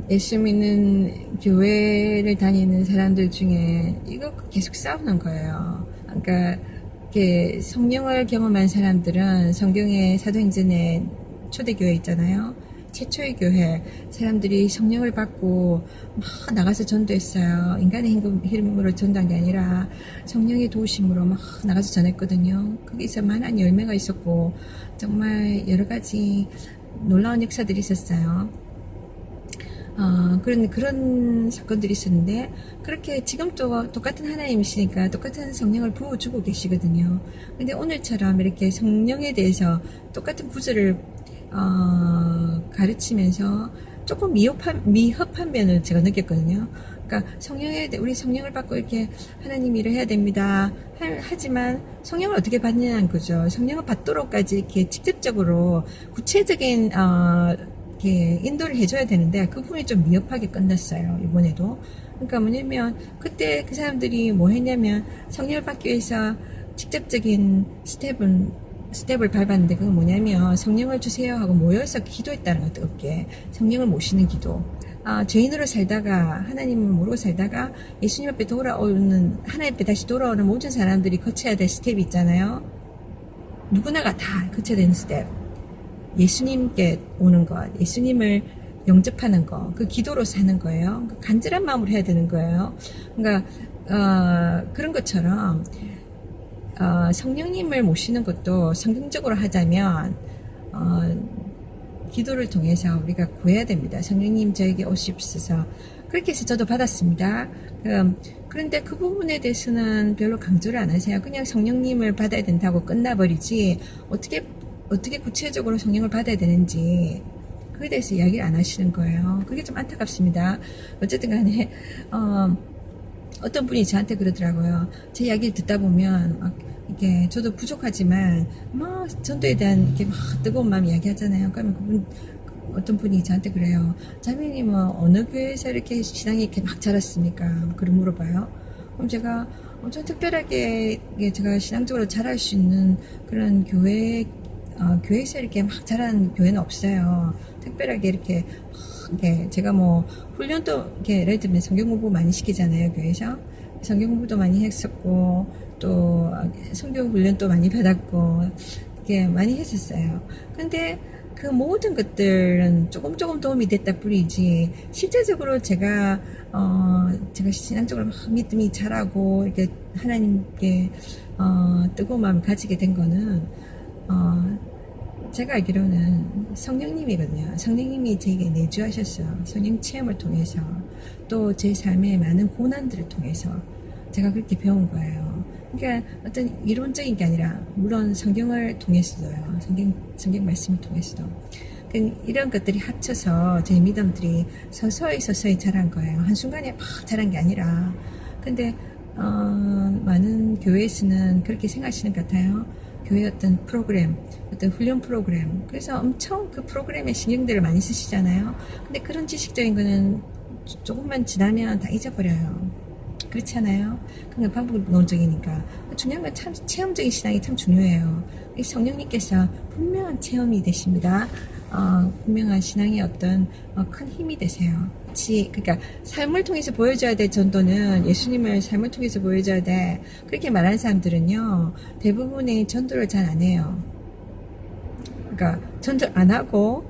예수 믿는 교회를 다니는 사람들 중에 이거 계속 싸우는 거예요. 그러니까 이렇게 성령을 경험한 사람들은 성경의 사도행전에 초대교회 있잖아요. 최초의 교회 사람들이 성령을 받고 막 나가서 전도했어요. 인간의 힘으로 전도한 게 아니라 성령의 도우심으로 막 나가서 전했거든요. 거기서 많은 열매가 있었고 정말 여러 가지 놀라운 역사들이 있었어요. 그런 사건들이 있었는데, 그렇게 지금도 똑같은 하나님이시니까 똑같은 성령을 부어주고 계시거든요. 근데 오늘처럼 이렇게 성령에 대해서 똑같은 구절을, 가르치면서 조금 미흡한 면을 제가 느꼈거든요. 그러니까 우리 성령을 받고 이렇게 하나님 일을 해야 됩니다. 하지만 성령을 어떻게 받느냐는 거죠. 성령을 받도록까지 이렇게 직접적으로 구체적인, 이렇게 인도를 해줘야 되는데 그 부분이 좀 미흡하게 끝났어요. 이번에도. 그러니까 뭐냐면 그때 그 사람들이 뭐 했냐면 성령을 받기 위해서 직접적인 스텝을 밟았는데 그건 뭐냐면 성령을 주세요 하고 모여서 기도했다는 것 뜨겁게 성령을 모시는 기도. 죄인으로 살다가 하나님을 모르고 살다가 예수님 앞에 하나님 앞에 다시 돌아오는 모든 사람들이 거쳐야 될 스텝이 있잖아요. 누구나가 다 거쳐야 되는 스텝. 예수님께 오는 것, 예수님을 영접하는 것, 그 기도로 사는 거예요. 간절한 마음으로 해야 되는 거예요. 그러니까 그런 것처럼 성령님을 모시는 것도 성경적으로 하자면 기도를 통해서 우리가 구해야 됩니다. 성령님 저에게 오십소서. 그렇게 해서 저도 받았습니다. 그런데 그 부분에 대해서는 별로 강조를 안 하세요. 그냥 성령님을 받아야 된다고 끝나버리지 어떻게 구체적으로 성령을 받아야 되는지 그에 대해서 이야기를 안 하시는 거예요. 그게 좀 안타깝습니다. 어쨌든 간에 어떤 분이 저한테 그러더라고요. 제 이야기를 듣다 보면 막 이게 저도 부족하지만 막 전도에 대한 이렇게 막 뜨거운 마음 이야기하잖아요. 그러면 어떤 분이 저한테 그래요. 자매님은 어느 교회에서 이렇게 신앙이 이렇게 막 자랐습니까? 그런 물어봐요. 그럼 제가 엄청 특별하게 제가 신앙적으로 자랄 수 있는 그런 교회에서 이렇게 막 자란 교회는 없어요. 특별하게 이렇게 제가 뭐 훈련도 이렇게 예를 들면 성경 공부 많이 시키잖아요, 교회에서. 성경 공부도 많이 했었고 또 성경 훈련도 많이 받았고 이렇게 많이 했었어요. 근데 그 모든 것들은 조금 도움이 됐다 뿐이지 실제적으로 제가 신앙적으로 막 믿음이 자라고 이렇게 하나님께 뜨거운 마음을 가지게 된 거는 제가 알기로는 성령님이거든요. 성령님이 제게 내주하셨어요. 성령 체험을 통해서 또 제 삶의 많은 고난들을 통해서 제가 그렇게 배운 거예요. 그러니까 어떤 이론적인 게 아니라 물론 성경을 통해서도요. 성경 말씀을 통해서도 이런 것들이 합쳐서 제 믿음들이 서서히 자란 거예요. 한순간에 막 자란 게 아니라. 근데 많은 교회에서는 그렇게 생각하시는 것 같아요. 교회 어떤 프로그램, 어떤 훈련 프로그램. 그래서 엄청 그 프로그램에 신경들을 많이 쓰시잖아요. 근데 그런 지식적인 거는 조금만 지나면 다 잊어버려요. 그렇지 않아요? 그냥 방법론적이니까. 중요한 건 참 체험적인 신앙이 참 중요해요. 성령님께서 분명한 체험이 되십니다. 분명한 신앙의 어떤 큰 힘이 되세요. 그러니까 삶을 통해서 보여줘야 될 전도는 예수님을 삶을 통해서 보여줘야 돼. 그렇게 말하는 사람들은요 대부분의 전도를 잘 안 해요. 그러니까 전도 안 하고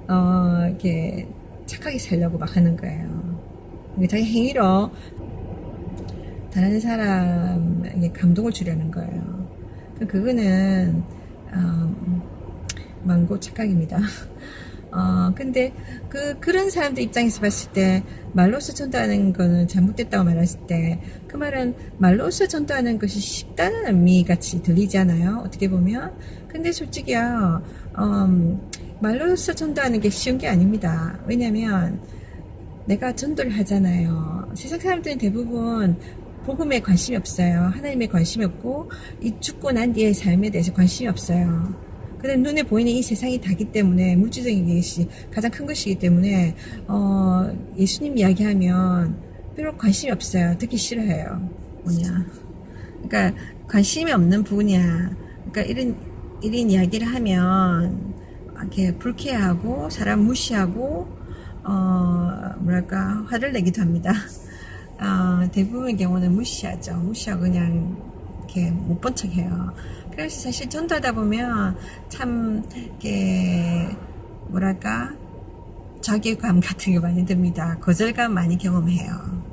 이렇게 착하게 살려고 막 하는 거예요. 그러니까 자기 행위로 다른 사람에게 감동을 주려는 거예요. 그거는 망고 착각입니다. 근데 그런 사람들 입장에서 봤을 때 말로서 전도하는 거는 잘못됐다고 말했을 때 그 말은 말로서 전도하는 것이 쉽다는 의미 같이 들리지 않아요? 어떻게 보면. 근데 솔직히요 말로서 전도하는 게 쉬운 게 아닙니다. 왜냐면 내가 전도를 하잖아요. 세상 사람들은 대부분 복음에 관심이 없어요. 하나님에 관심이 없고 이 죽고 난 뒤의 삶에 대해서 관심이 없어요. 그런데 눈에 보이는 이 세상이 다기 때문에 물질적인 것이 가장 큰 것이기 때문에 예수님 이야기하면 별로 관심이 없어요. 듣기 싫어해요. 뭐냐. 그러니까 관심이 없는 부분이야. 그러니까 이런 이야기를 하면 이렇게 불쾌하고 사람 무시하고 뭐랄까, 화를 내기도 합니다. 대부분의 경우는 무시하죠. 무시하고 그냥 이렇게 못 본 척 해요. 그래서 사실 전도하다 보면 참, 이렇게, 뭐랄까, 자괴감 같은 게 많이 듭니다. 거절감 많이 경험해요.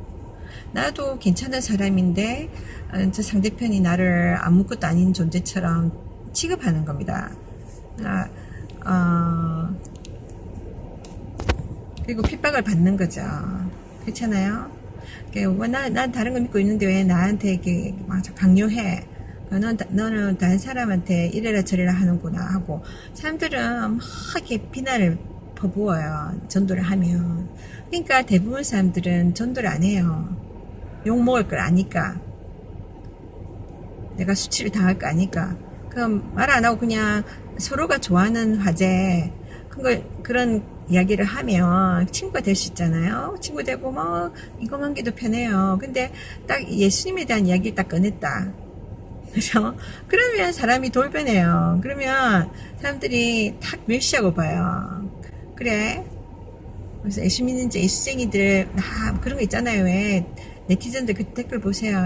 나도 괜찮은 사람인데, 저 상대편이 나를 아무것도 아닌 존재처럼 취급하는 겁니다. 그리고 핍박을 받는 거죠. 그렇잖아요? 난 다른 거 믿고 있는데 왜 나한테 이렇게 막 강요해? 너는 다른 사람한테 이래라 저래라 하는구나 하고, 사람들은 막 이렇게 비난을 퍼부어요. 전도를 하면. 그러니까 대부분 사람들은 전도를 안 해요. 욕먹을 걸 아니까. 내가 수치를 당할 거 아니까. 그럼 말 안 하고 그냥 서로가 좋아하는 화제, 그런 이야기를 하면 친구가 될 수 있잖아요. 친구 되고 뭐 이것만 해도 편해요. 근데 딱 예수님에 대한 이야기를 딱 꺼냈다. 그죠? 그러면 사람이 돌변해요. 그러면 사람들이 탁 멸시하고 봐요. 그래. 그래서 예수 믿는 예수쟁이들 그런 거 있잖아요. 왜 네티즌들 그 댓글 보세요.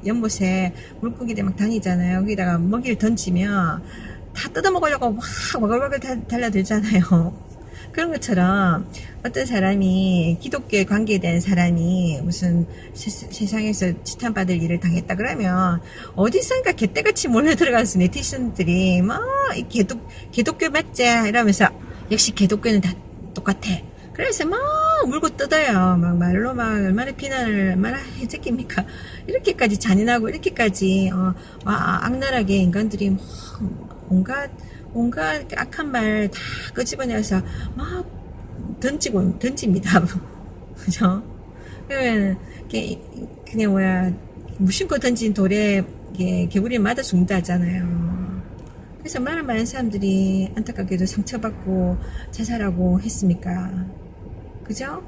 연못에 물고기들 막 다니잖아요. 거기다가 먹이를 던지면 다 뜯어먹으려고 막 와글와글 달려들잖아요. 그런 것처럼 어떤 사람이 기독교에 관계된 사람이 무슨 세상에서 지탄받을 일을 당했다 그러면 어디선가 개떼같이 몰려들어가서 네티즌들이 막 기독교 맞지? 이러면서 역시 기독교는 다 똑같아. 그래서 막 물고 뜯어요. 막 말로 막 얼마나 비난을 얼마나 해적입니까? 이렇게까지 잔인하고 이렇게까지 악랄하게 인간들이 막 온갖 악한 말 다 끄집어내서 막 던집니다. 그죠? 그러면 그냥 무심코 던진 돌에 개구리 맞아 죽는다 하잖아요. 그래서 얼마나 많은 사람들이 안타깝게도 상처받고 자살하고 했습니까? 그죠?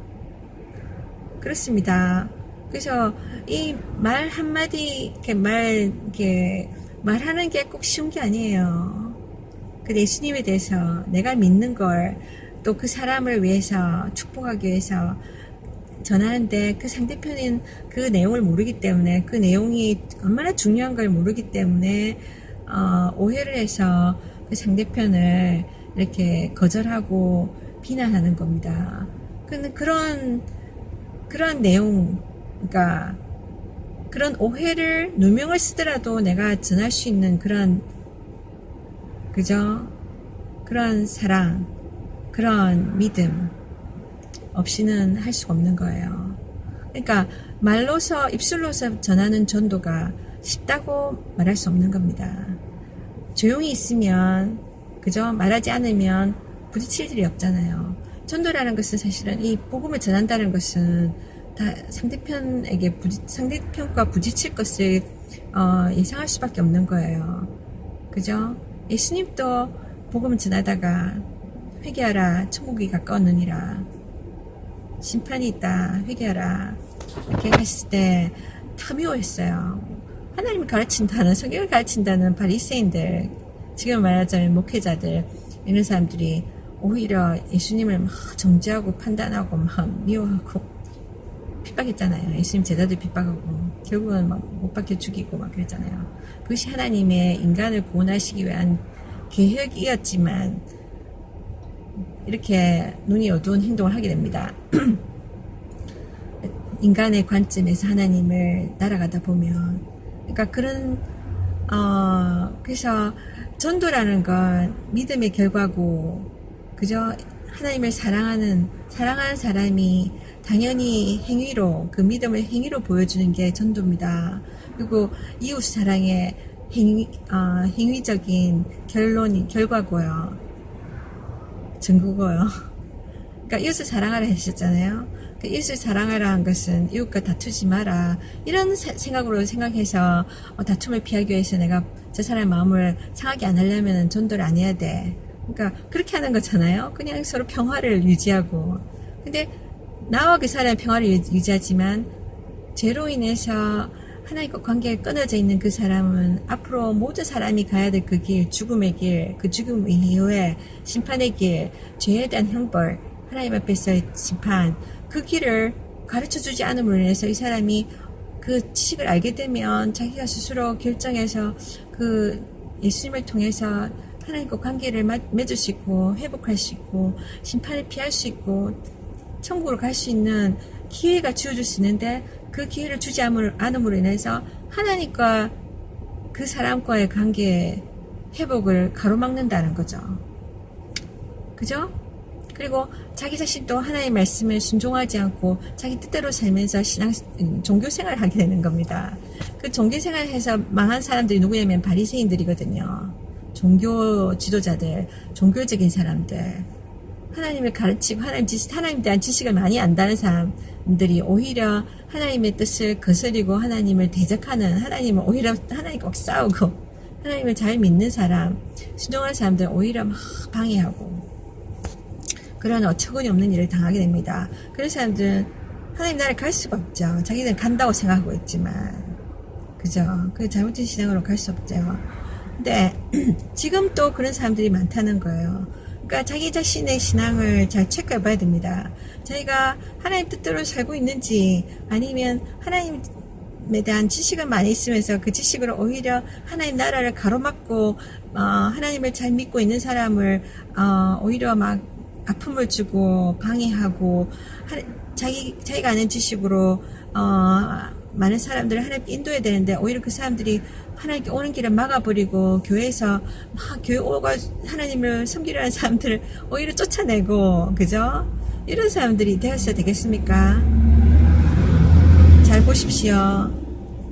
그렇습니다. 그래서 이 말 한마디 말하는 게 꼭 쉬운 게 아니에요. 그 예수님에 대해서 내가 믿는 걸 또 그 사람을 위해서 축복하기 위해서 전하는데 그 상대편인 그 내용을 모르기 때문에 그 내용이 얼마나 중요한 걸 모르기 때문에 오해를 해서 그 상대편을 이렇게 거절하고 비난하는 겁니다. 그런 내용, 그러니까 그런 오해를 누명을 쓰더라도 내가 전할 수 있는 그죠? 그런 사랑, 그런 믿음 없이는 할 수가 없는 거예요. 그러니까 입술로서 전하는 전도가 쉽다고 말할 수 없는 겁니다. 조용히 있으면, 그죠? 말하지 않으면 부딪힐 일이 없잖아요. 전도라는 것은 사실은 이 복음을 전한다는 것은 다 상대편과 부딪힐 것을 예상할 수밖에 없는 거예요. 그죠? 예수님도 복음을 전하다가 회개하라 천국이 가까웠느니라, 심판이 있다 회개하라 이렇게 했을 때 다 미워했어요. 하나님을 가르친다는, 성경을 가르친다는 바리새인들, 지금 말하자면 목회자들, 이런 사람들이 오히려 예수님을 막 정죄하고 판단하고 막 미워하고 핍박했잖아요. 예수님 제자들 핍박하고 결국은 막 못 박혀 죽이고 막 그랬잖아요. 그것이 하나님의 인간을 구원하시기 위한 계획이었지만 이렇게 눈이 어두운 행동을 하게 됩니다. 인간의 관점에서 하나님을 날아가다 보면, 그러니까 그래서 전도라는 건 믿음의 결과고, 그저 하나님을 사랑하는 사람이 당연히 행위로, 그 믿음을 행위로 보여주는 게 전도입니다. 그리고 이웃 사랑의 행위적인 결과고요. 증거고요. 그러니까 이웃을 사랑하라 하셨잖아요. 그 이웃을 사랑하라 한 것은 이웃과 다투지 마라, 이런 생각으로 생각해서 다툼을 피하기 위해서 내가 저 사람의 마음을 상하게 안 하려면 전도를 안 해야 돼. 그러니까 그렇게 하는 거잖아요. 그냥 서로 평화를 유지하고. 근데 나와 그 사람의 평화를 유지하지만 죄로 인해서 하나님과 관계가 끊어져 있는 그 사람은 앞으로 모든 사람이 가야 될 그 길, 죽음의 길, 그 죽음 이후에 심판의 길, 죄에 대한 형벌, 하나님 앞에서의 심판, 그 길을 가르쳐 주지 않음으로 인해서 이 사람이 그 지식을 알게 되면 자기가 스스로 결정해서 그 예수님을 통해서 하나님과 관계를 맺을 수 있고 회복할 수 있고 심판을 피할 수 있고 천국으로 갈 수 있는 기회가 주어질 수 있는데, 그 기회를 주지 않음으로 인해서 하나님과 그 사람과의 관계 회복을 가로막는다는 거죠. 그죠? 그리고 자기 자신도 하나님의 말씀을 순종하지 않고 자기 뜻대로 살면서 종교생활을 하게 되는 겁니다. 그 종교생활을 해서 망한 사람들이 누구냐면 바리새인들이거든요. 종교 지도자들, 종교적인 사람들, 하나님을 가르치고 하나님에 대한 지식을 많이 안다는 사람들이 오히려 하나님의 뜻을 거스리고 하나님을 대적하는, 하나님을 오히려 하나님과 싸우고, 하나님을 잘 믿는 사람, 순종하는 사람들은 오히려 막 방해하고 그런 어처구니 없는 일을 당하게 됩니다. 그런 사람들은 하나님 나라에 갈 수가 없죠. 자기는 간다고 생각하고 있지만, 그죠? 그 잘못된 신앙으로 갈 수 없죠. 근데 지금 또 그런 사람들이 많다는 거예요. 그러니까 자기 자신의 신앙을 잘 체크해 봐야 됩니다. 자기가 하나님 뜻대로 살고 있는지, 아니면 하나님에 대한 지식은 많이 있으면서 그 지식으로 오히려 하나님 나라를 가로막고 하나님을 잘 믿고 있는 사람을 오히려 막 아픔을 주고 방해하고, 자기가 아는 지식으로 많은 사람들을 하나님께 인도해야 되는데 오히려 그 사람들이 하나님께 오는 길을 막아버리고 교회에서 막 교회 오고 하나님을 섬기려는 사람들을 오히려 쫓아내고, 그죠? 이런 사람들이 되었어야 되겠습니까? 잘 보십시오.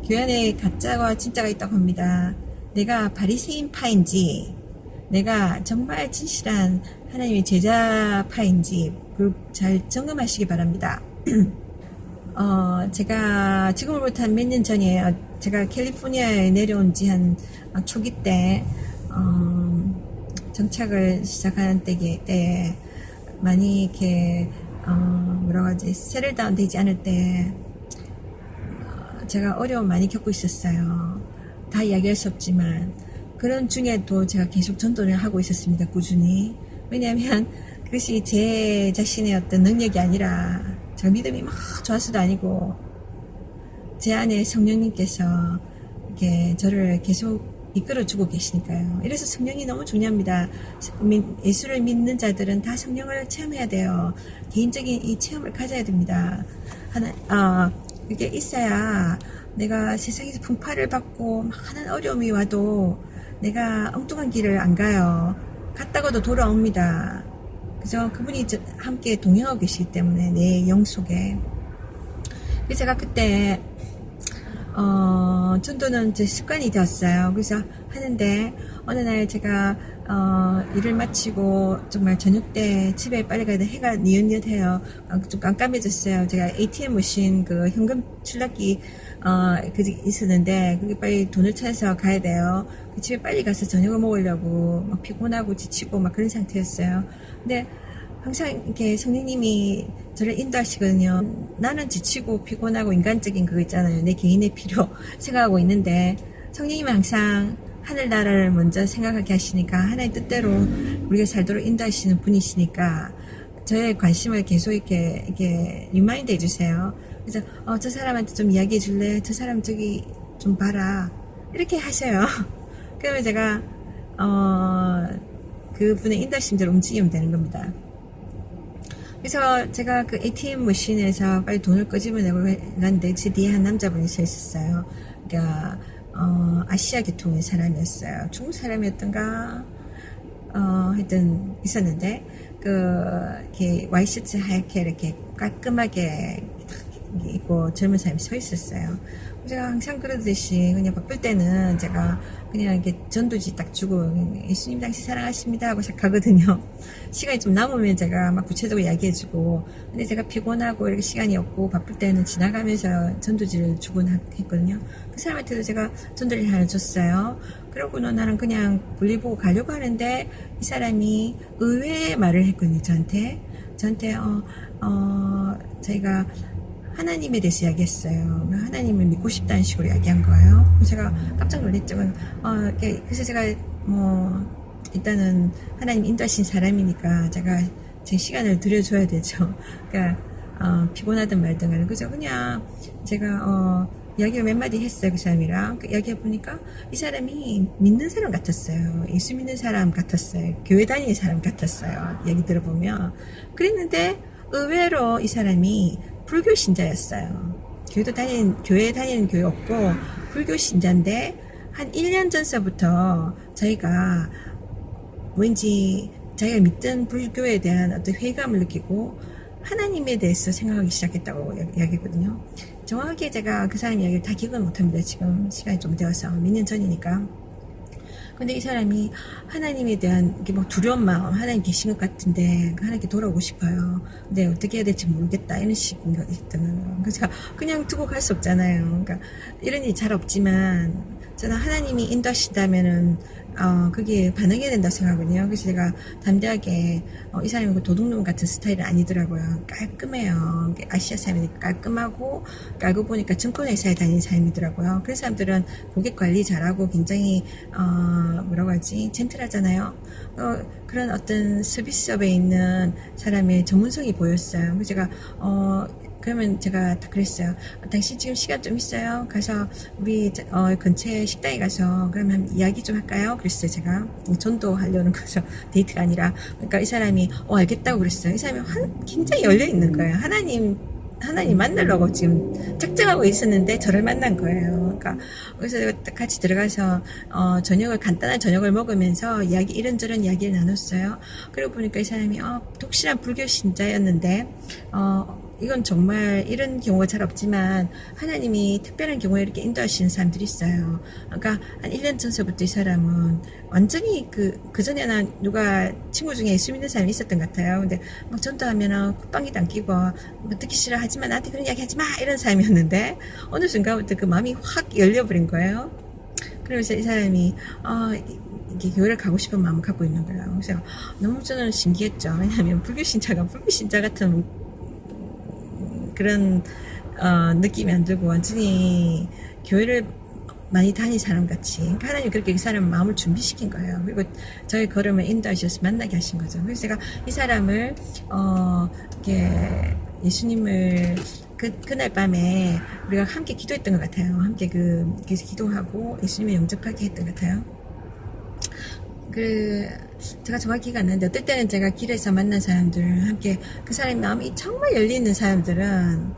교회 안에 가짜와 진짜가 있다고 합니다. 내가 바리새인파인지, 내가 정말 진실한 하나님의 제자파인지 그걸 잘 점검하시기 바랍니다. 제가 지금으로부터 한 몇 년 전이에요. 제가 캘리포니아에 내려온 지 한 초기 때, 정착을 시작하는 때에 많이 이렇게, 뭐라고 하지, 세틀다운 되지 않을 때, 제가 어려움 많이 겪고 있었어요. 다 이야기할 수 없지만, 그런 중에도 제가 계속 전도를 하고 있었습니다. 꾸준히. 왜냐하면 그것이 제 자신의 어떤 능력이 아니라, 제가 믿음이 막 좋아서도 아니고, 제 안에 성령님께서 이렇게 저를 계속 이끌어주고 계시니까요. 이래서 성령이 너무 중요합니다. 예수를 믿는 자들은 다 성령을 체험해야 돼요. 개인적인 이 체험을 가져야 됩니다. 그게 있어야 내가 세상에서 풍파를 받고 많은 어려움이 와도 내가 엉뚱한 길을 안 가요. 갔다가도 돌아옵니다. 그죠? 그분이 함께 동행하고 계시기 때문에 내 영 속에. 그래서 제가 그때 전도는 제 습관이 되었어요. 그래서 하는데 어느 날 제가 일을 마치고 정말 저녁 때 집에 빨리 가야 돼. 해가 니엇니엇해요. 좀 깜깜해졌어요. 제가 ATM 머신 그 현금 출납기 그 있었는데 그게 빨리 돈을 찾아서 가야 돼요. 그 집에 빨리 가서 저녁을 먹으려고 막 피곤하고 지치고 막 그런 상태였어요. 근데 항상 이렇게 성령님이 저를 인도하시거든요. 나는 지치고 피곤하고 인간적인 그거 있잖아요. 내 개인의 필요 생각하고 있는데 성령님은 항상 하늘나라를 먼저 생각하게 하시니까 하나의 뜻대로 우리가 살도록 인도하시는 분이시니까 저의 관심을 계속 이렇게 리마인드 해주세요. 그래서 저 사람한테 좀 이야기해 줄래? 저 사람 저기 좀 봐라. 이렇게 하셔요. 그러면 제가 그분의 인도하심대로 움직이면 되는 겁니다. 그래서 제가 그 ATM 머신에서 빨리 돈을 끄집어내고 갔는데 제 뒤에 한 남자분이 서 있었어요. 그러니까 아시아 계통의 사람이었어요. 중국 사람이었던가 하여튼 있었는데 이렇게 와이셔츠 하얗게 이렇게 깔끔하게 입고 젊은 사람이 서 있었어요. 제가 항상 그러듯이 그냥 바쁠 때는 제가 그냥 이렇게 전도지 딱 주고 예수님 당신 사랑하십니다 하고 시작하거든요. 시간이 좀 남으면 제가 막 구체적으로 이야기해주고, 근데 제가 피곤하고 이렇게 시간이 없고 바쁠 때는 지나가면서 전도지를 주곤 했거든요. 그 사람한테도 제가 전도를 하나 줬어요. 그러고는 나는 그냥 볼일 보고 가려고 하는데 이 사람이 의외의 말을 했거든요. 저한테 저희가 하나님에 대해서 이야기했어요. 하나님을 믿고 싶다는 식으로 이야기한 거예요. 그래서 제가 깜짝 놀랐죠. 그래서 제가 일단은 하나님 인도하신 사람이니까 제가 제 시간을 들여줘야 되죠. 그러니까 피곤하든 말든 간에 그죠. 그냥 제가 이야기를 몇 마디 했어요. 그 사람이랑 그 이야기해 보니까 이 사람이 믿는 사람 같았어요. 예수 믿는 사람 같았어요. 교회 다니는 사람 같았어요. 얘기 들어보면 그랬는데 의외로 이 사람이 불교 신자였어요. 교회 다니는 교회 없고 불교 신자인데 한 1년 전서부터 저희가 왠지 자기가 믿던 불교에 대한 어떤 회의감을 느끼고 하나님에 대해서 생각하기 시작했다고 이야기거든요. 정확하게 제가 그 사람 이야기를 다 기억은 못합니다. 지금 시간이 좀 되어서 몇 년 전이니까. 근데 이 사람이 하나님에 대한 이게 뭐 두려운 마음, 하나님 계신 것 같은데 하나님께 돌아오고 싶어요. 근데 어떻게 해야 될지 모르겠다 이런 식인 거 있더라고요. 그래서 그냥 두고 갈 수 없잖아요. 그러니까 이런 일이 잘 없지만 저는 하나님이 인도하신다면은 그게 반응해야 된다고 생각하거든요. 그래서 제가 담대하게 이 사람이 그 도둑놈 같은 스타일은 아니더라고요. 깔끔해요. 아시아 사람이니까 깔끔하고 알고 보니까 증권회사에 다니는 사람이더라고요. 그런 사람들은 고객 관리 잘하고 굉장히 뭐라고 하지? 젠틀하잖아요. 그런 어떤 서비스업에 있는 사람의 전문성이 보였어요. 그래서 제가 그러면 제가 다 그랬어요. 당신 지금 시간 좀 있어요? 가서 우리 근처에 식당에 가서 그러면 이야기 좀 할까요? 그랬어요. 제가 전도하려는 거죠. 데이트가 아니라. 그러니까 이 사람이 알겠다고 그랬어요. 이 사람이 굉장히 열려 있는 거예요. 하나님 만나려고 지금 작정하고 있었는데 저를 만난 거예요. 그러니까 그래서 같이 들어가서 간단한 저녁을 먹으면서 이런저런 이야기를 나눴어요. 그러고 보니까 이 사람이 독실한 불교 신자였는데 이건 정말 이런 경우가 잘 없지만 하나님이 특별한 경우에 이렇게 인도하시는 사람들이 있어요. 그러니까 한 1년 전서부터 이 사람은 완전히 그 전에는 누가 친구 중에 예수 믿는 사람이 있었던 것 같아요. 근데 막 전도하면은 콧방귀도 안 끼고 뭐 듣기 싫어 하지마, 나한테 그런 이야기 하지 마 이런 사람이었는데 어느 순간부터 그 마음이 확 열려버린 거예요. 그러면서 이 사람이 이게 교회를 가고 싶은 마음을 갖고 있는 거예요. 그래서 너무 저는 신기했죠. 왜냐하면 불교 신자 같은 그런 느낌이 안 들고 완전히 교회를 많이 다닌 사람 같이. 그러니까 하나님 그렇게 이 사람 마음을 준비시킨 거예요. 그리고 저의 걸음을 인도하셔서 만나게 하신 거죠. 그래서 제가 이 사람을 이렇게 예수님을 그날 밤에 우리가 함께 기도했던 것 같아요. 함께 그래서 기도하고 예수님을 영접하게 했던 것 같아요. 제가 정확히 기억 안 나는데, 어떨 때는 제가 길에서 만난 사람들, 함께, 그 사람의 마음이 정말 열리는 사람들은,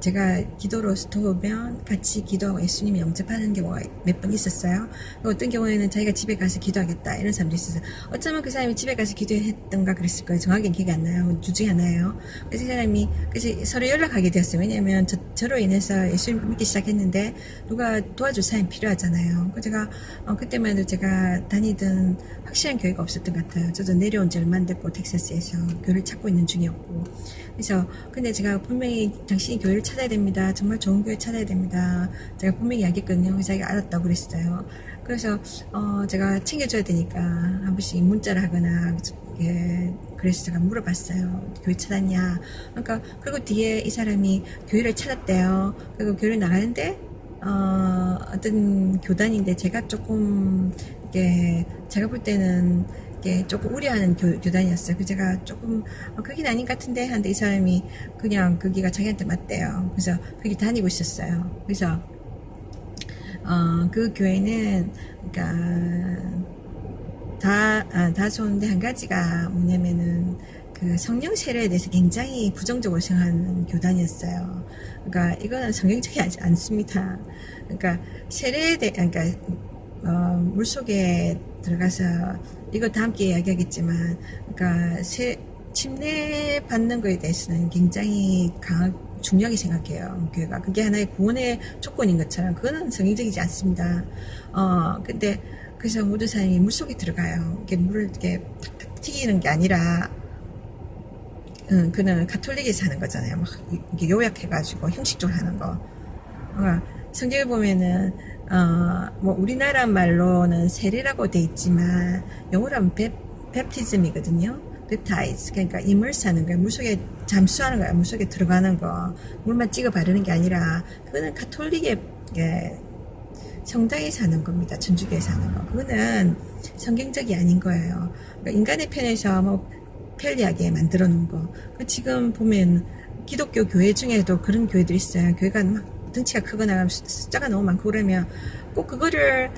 제가 기도로서 도우면 같이 기도하고 예수님이 영접하는 경우가 몇 번 있었어요. 어떤 경우에는 자기가 집에 가서 기도하겠다 이런 사람도 있었어요. 어쩌면 그 사람이 집에 가서 기도했던가 그랬을 거예요. 정확히 기억이 안 나요. 둘 중에 하나예요. 그래서 그 사람이 그래서 서로 연락하게 되었어요. 왜냐하면 저로 인해서 예수님 믿기 시작했는데 누가 도와줄 사람이 필요하잖아요. 제가 그때만 해도 제가 다니던 확실한 교회가 없었던 것 같아요. 저도 내려온 지 얼마 안 됐고 텍사스에서 교회를 찾고 있는 중이었고, 그래서 근데 제가 분명히 당신이 교회를 찾아야 됩니다. 정말 좋은 교회 찾아야 됩니다. 제가 분명히 이야기했거든요. 그래서 자기가 알았다고 그랬어요. 그래서 제가 챙겨줘야 되니까 한 번씩 문자를 하거나 그래서 제가 물어봤어요. 교회 찾았냐? 그러니까 그리고 뒤에 이 사람이 교회를 찾았대요. 그리고 교회를 나가는데 어떤 교단인데 제가 조금 제가 볼 때는 조금 우려하는 교단이었어요. 그래서 제가 조금 그긴 아닌 것 같은데 하는데 이 사람이 그냥 거기가 자기한테 맞대요. 그래서 거기 다니고 있었어요. 그래서 그 교회는 그러니까 다 좋은데 한 가지가 뭐냐면은 그 성령 세례에 대해서 굉장히 부정적으로 생각하는 교단이었어요. 그러니까 이거는 성경적이지 않습니다. 그러니까 세례에 대해 그러니까 물속에 들어가서 이거 다 함께 이야기하겠지만 그러니까 침례 받는 거에 대해서는 굉장히 중요하게 생각해요. 교회가 그게 하나의 구원의 조건인 것처럼 그거는 성경적이지 않습니다. 근데 그래서 모든 사람이 물속에 들어가요. 이렇게 물을 이렇게 탁탁 튀기는 게 아니라 그는 가톨릭에서 하는 거잖아요. 막 이게 요약해가지고 형식적으로 하는 거. 성경을 보면은 뭐 우리나라 말로는 세례라고 돼 있지만 영어로 하면 베프티즘이거든요. 베프타이즈, 그러니까 이멀스하는 거예요. 물속에 잠수하는 거야. 물속에 들어가는 거. 물만 찍어 바르는 게 아니라 그거는 가톨릭의 성당에서 하는 겁니다. 천주교에서 하는 거. 그거는 성경적이 아닌 거예요. 그러니까 인간의 편에서 뭐 편리하게 만들어 놓은 거. 지금 보면 기독교 교회 중에도 그런 교회들이 있어요. 교회가 막 덩치가 크거나 숫자가 너무 많고 그러면 꼭 그거를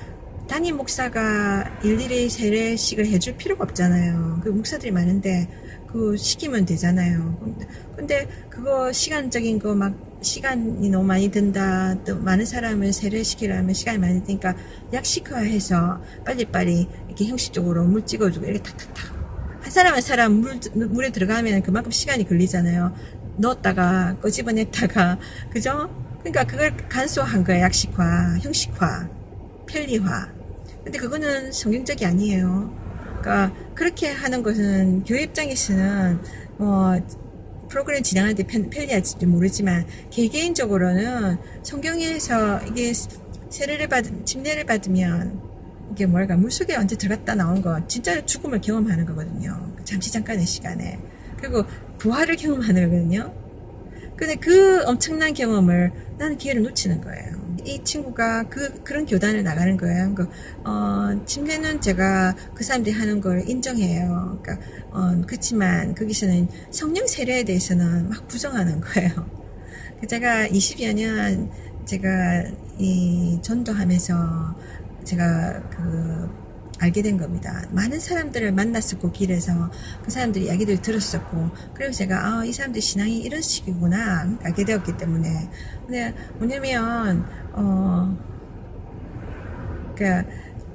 담임 목사가 일일이 세례식을 해줄 필요가 없잖아요. 그 목사들이 많은데 그 시키면 되잖아요. 근데 그거 시간적인 거 막 시간이 너무 많이 든다. 또 많은 사람을 세례시키려면 시간이 많이 드니까 약식화해서 빨리빨리 이렇게 형식적으로 물 찍어주고 이렇게 탁탁탁. 한 사람 한 사람 물에 들어가면 그만큼 시간이 걸리잖아요. 넣었다가 끄집어냈다가 그죠? 그러니까 그걸 간소화한 거예요. 약식화, 형식화, 편리화. 근데 그거는 성경적이 아니에요. 그러니까 그렇게 하는 것은 교회 입장에서는 프로그램 진행할 때 편리할지 모르지만 개개인적으로는 성경에서 이게 침례를 받으면 이게 뭐랄까 물속에 언제 들어갔다 나온 거 진짜 죽음을 경험하는 거거든요. 잠시 잠깐의 시간에. 그리고 부활을 경험하는 거거든요. 근데 그 엄청난 경험을 나는 기회를 놓치는 거예요. 이 친구가 그런 교단을 나가는 거예요. 침례는 제가 그 사람들이 하는 걸 인정해요. 그렇지만 거기서는 성령 세례에 대해서는 막 부정하는 거예요. 제가 20여 년 제가 이 전도하면서 제가 알게 된 겁니다. 많은 사람들을 만났었고 길에서 그 사람들이 이야기를 들었었고 그래서 제가 이 사람들 신앙이 이런 식이구나 알게 되었기 때문에. 근데 뭐냐면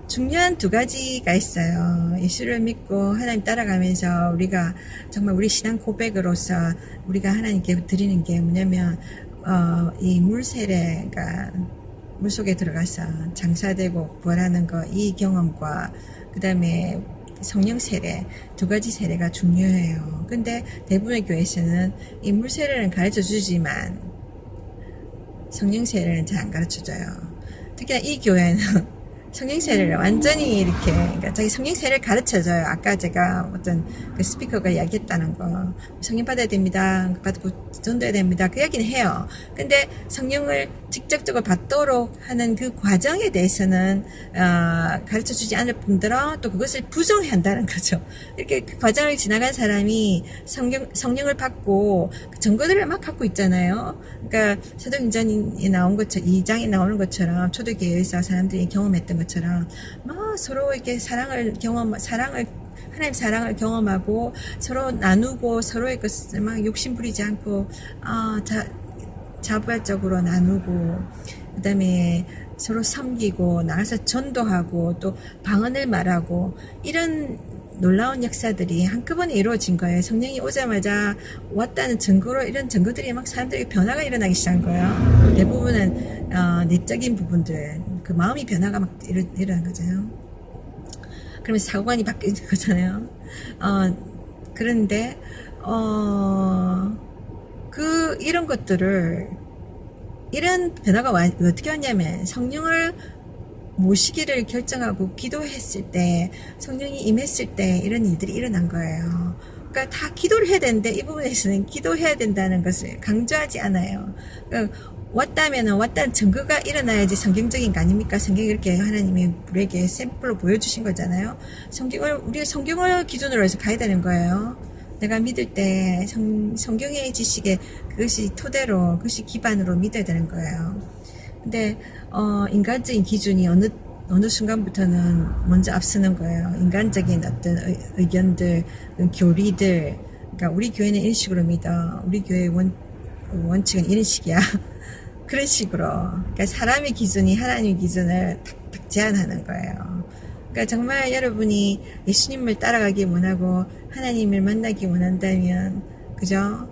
중요한 두 가지가 있어요. 예수를 믿고 하나님 따라가면서 우리가 정말 우리 신앙 고백으로서 우리가 하나님께 드리는 게 뭐냐면 이 물세례가 물속에 들어가서 장사되고 부활하는 거 이 경험과 그 다음에 성령 세례 두 가지 세례가 중요해요. 근데 대부분의 교회에서는 이 물세례는 가르쳐 주지만 성령 세례는 잘 안 가르쳐 줘요. 특히나 이 교회는 성령 세례를 완전히 이렇게 그러니까 자기 성령 세례를 가르쳐줘요. 아까 제가 어떤 그 스피커가 이야기했다는 거 성령 받아야 됩니다. 받고 전도해야 됩니다. 그 이야기는 해요. 근데 성령을 직접적으로 받도록 하는 그 과정에 대해서는 가르쳐주지 않을 뿐더러 또 그것을 부정한다는 거죠. 이렇게 그 과정을 지나간 사람이 성령을 받고 그 증거들을 막 갖고 있잖아요. 그러니까 사도행전에 나온 것처럼 2장에 나오는 것처럼 초대교회에서 사람들이 경험했던 것처럼 막 서로 이렇게 하나님 사랑을 경험하고 서로 나누고 서로의 것을 막 욕심 부리지 않고 자발적으로 나누고 그 다음에 서로 섬기고 나가서 전도하고 또 방언을 말하고 이런 놀라운 역사들이 한꺼번에 이루어진 거예요. 성령이 오자마자 왔다는 증거로 이런 증거들이 막 사람들에게 변화가 일어나기 시작한 거예요. 대부분은 내적인 부분들 그 마음이 변화가 막 일어난 거잖아요. 그러면서 사고관이 바뀌는 거잖아요. 그런데 이런 것들을 이런 변화가 어떻게 왔냐면 성령을 모시기를 결정하고 기도했을 때 성령이 임했을 때 이런 일들이 일어난 거예요. 그러니까 다 기도를 해야 되는데 이 부분에서는 기도해야 된다는 것을 강조하지 않아요. 그러니까 왔다면은 왔다는 증거가 일어나야지 성경적인 거 아닙니까? 성경이 이렇게 하나님이 우리에게 샘플로 보여주신 거잖아요. 우리가 성경을 기준으로 해서 가야 되는 거예요. 내가 믿을 때 성경의 지식에 그것이 토대로 그것이 기반으로 믿어야 되는 거예요. 근데 인간적인 기준이 어느 순간부터는 먼저 앞서는 거예요. 인간적인 어떤 의견들, 교리들. 그러니까 우리 교회는 이런 식으로 믿어. 우리 교회의 원칙은 이런 식이야. 그런 식으로. 그러니까 사람의 기준이 하나님의 기준을 탁탁 제한하는 거예요. 그러니까 정말 여러분이 예수님을 따라가기 원하고 하나님을 만나기 원한다면, 그죠?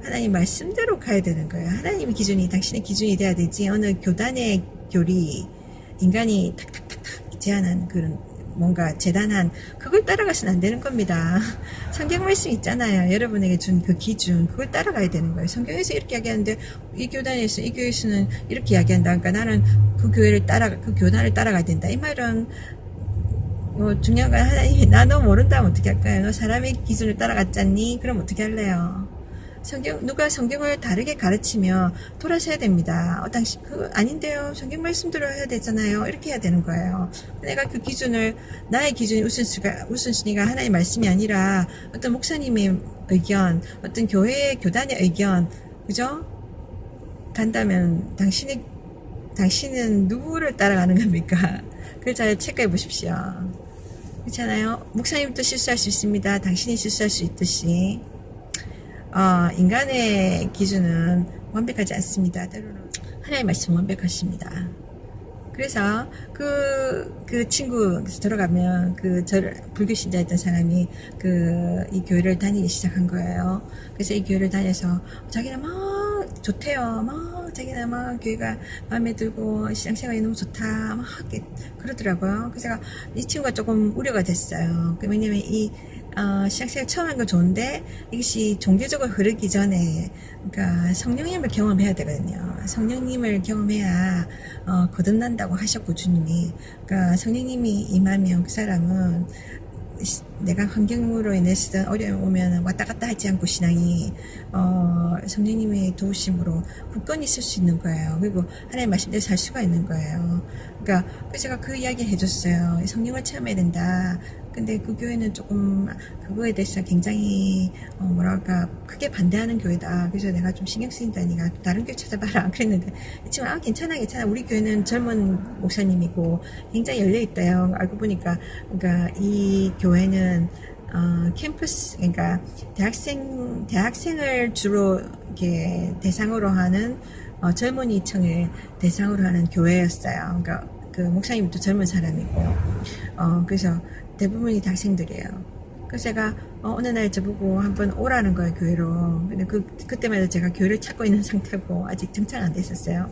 하나님 말씀대로 가야 되는 거예요. 하나님의 기준이 당신의 기준이 돼야 되지. 어느 교단의 교리, 인간이 탁탁탁탁 제한한 그런 뭔가 재단한 그걸 따라가서는 안 되는 겁니다. 성경 말씀 있잖아요. 여러분에게 준 그 기준 그걸 따라가야 되는 거예요. 성경에서 이렇게 이야기하는데 이 교단에서 이 교회에서는 이렇게 이야기한다. 그러니까 나는 그 교단을 따라가야 된다. 이 말은 중요한 건 하나님이 나 너 모른다면 어떻게 할까요? 너 사람의 기준을 따라갔잖니? 그럼 어떻게 할래요? 누가 성경을 다르게 가르치면 돌아서야 됩니다. 당신 아닌데요. 성경 말씀대로 해야 되잖아요. 이렇게 해야 되는 거예요. 내가 그 기준을, 나의 기준이 우선순위가 하나의 말씀이 아니라 어떤 목사님의 의견, 어떤 교단의 의견, 그죠? 간다면 당신은 누구를 따라가는 겁니까? 그걸 잘 체크해 보십시오. 그렇잖아요. 목사님도 실수할 수 있습니다. 당신이 실수할 수 있듯이 인간의 기준은 완벽하지 않습니다. 때로는 하나님의 말씀은 완벽하십니다. 그래서 그 친구 들어가면 불교 신자였던 사람이 이 교회를 다니기 시작한 거예요. 그래서 이 교회를 다녀서 자기는 막 좋대요. 막 자기는 막 교회가 마음에 들고 신앙생활이 너무 좋다. 막 그러더라고요. 그래서 이 친구가 조금 우려가 됐어요. 왜냐면 신앙생활 처음 한 건 좋은데 이것이 종교적으로 흐르기 전에 그러니까 성령님을 경험해야 되거든요. 성령님을 경험해야 거듭난다고 하셨고 주님이 그러니까 성령님이 임하면 그 사람은 내가 환경으로 인해서 어려움이 오면 왔다 갔다 하지 않고 신앙이 성령님의 도우심으로 굳건히 있을 수 있는 거예요. 그리고 하나님의 말씀대로 살 수가 있는 거예요. 그러니까 제가 그 이야기 해줬어요. 성령을 체험해야 된다. 근데 그 교회는 조금 그거에 대해서 굉장히 뭐랄까 크게 반대하는 교회다. 그래서 내가 좀 신경 쓰인다니까 다른 교회 찾아봐라 그랬는데 지금 괜찮아 우리 교회는 젊은 목사님이고 굉장히 열려있대요. 알고 보니까 그러니까 이 교회는 캠퍼스 그러니까 대학생을 주로 이렇게 대상으로 하는 젊은이층을 대상으로 하는 교회였어요. 그러니까 그 목사님도 젊은 사람이고 그래서 대부분이 대학생들이에요. 그래서 제가 어느 날 저보고 한번 오라는 거예요, 교회로. 근데 그때만 해도 제가 교회를 찾고 있는 상태고 아직 정착 안 됐었어요.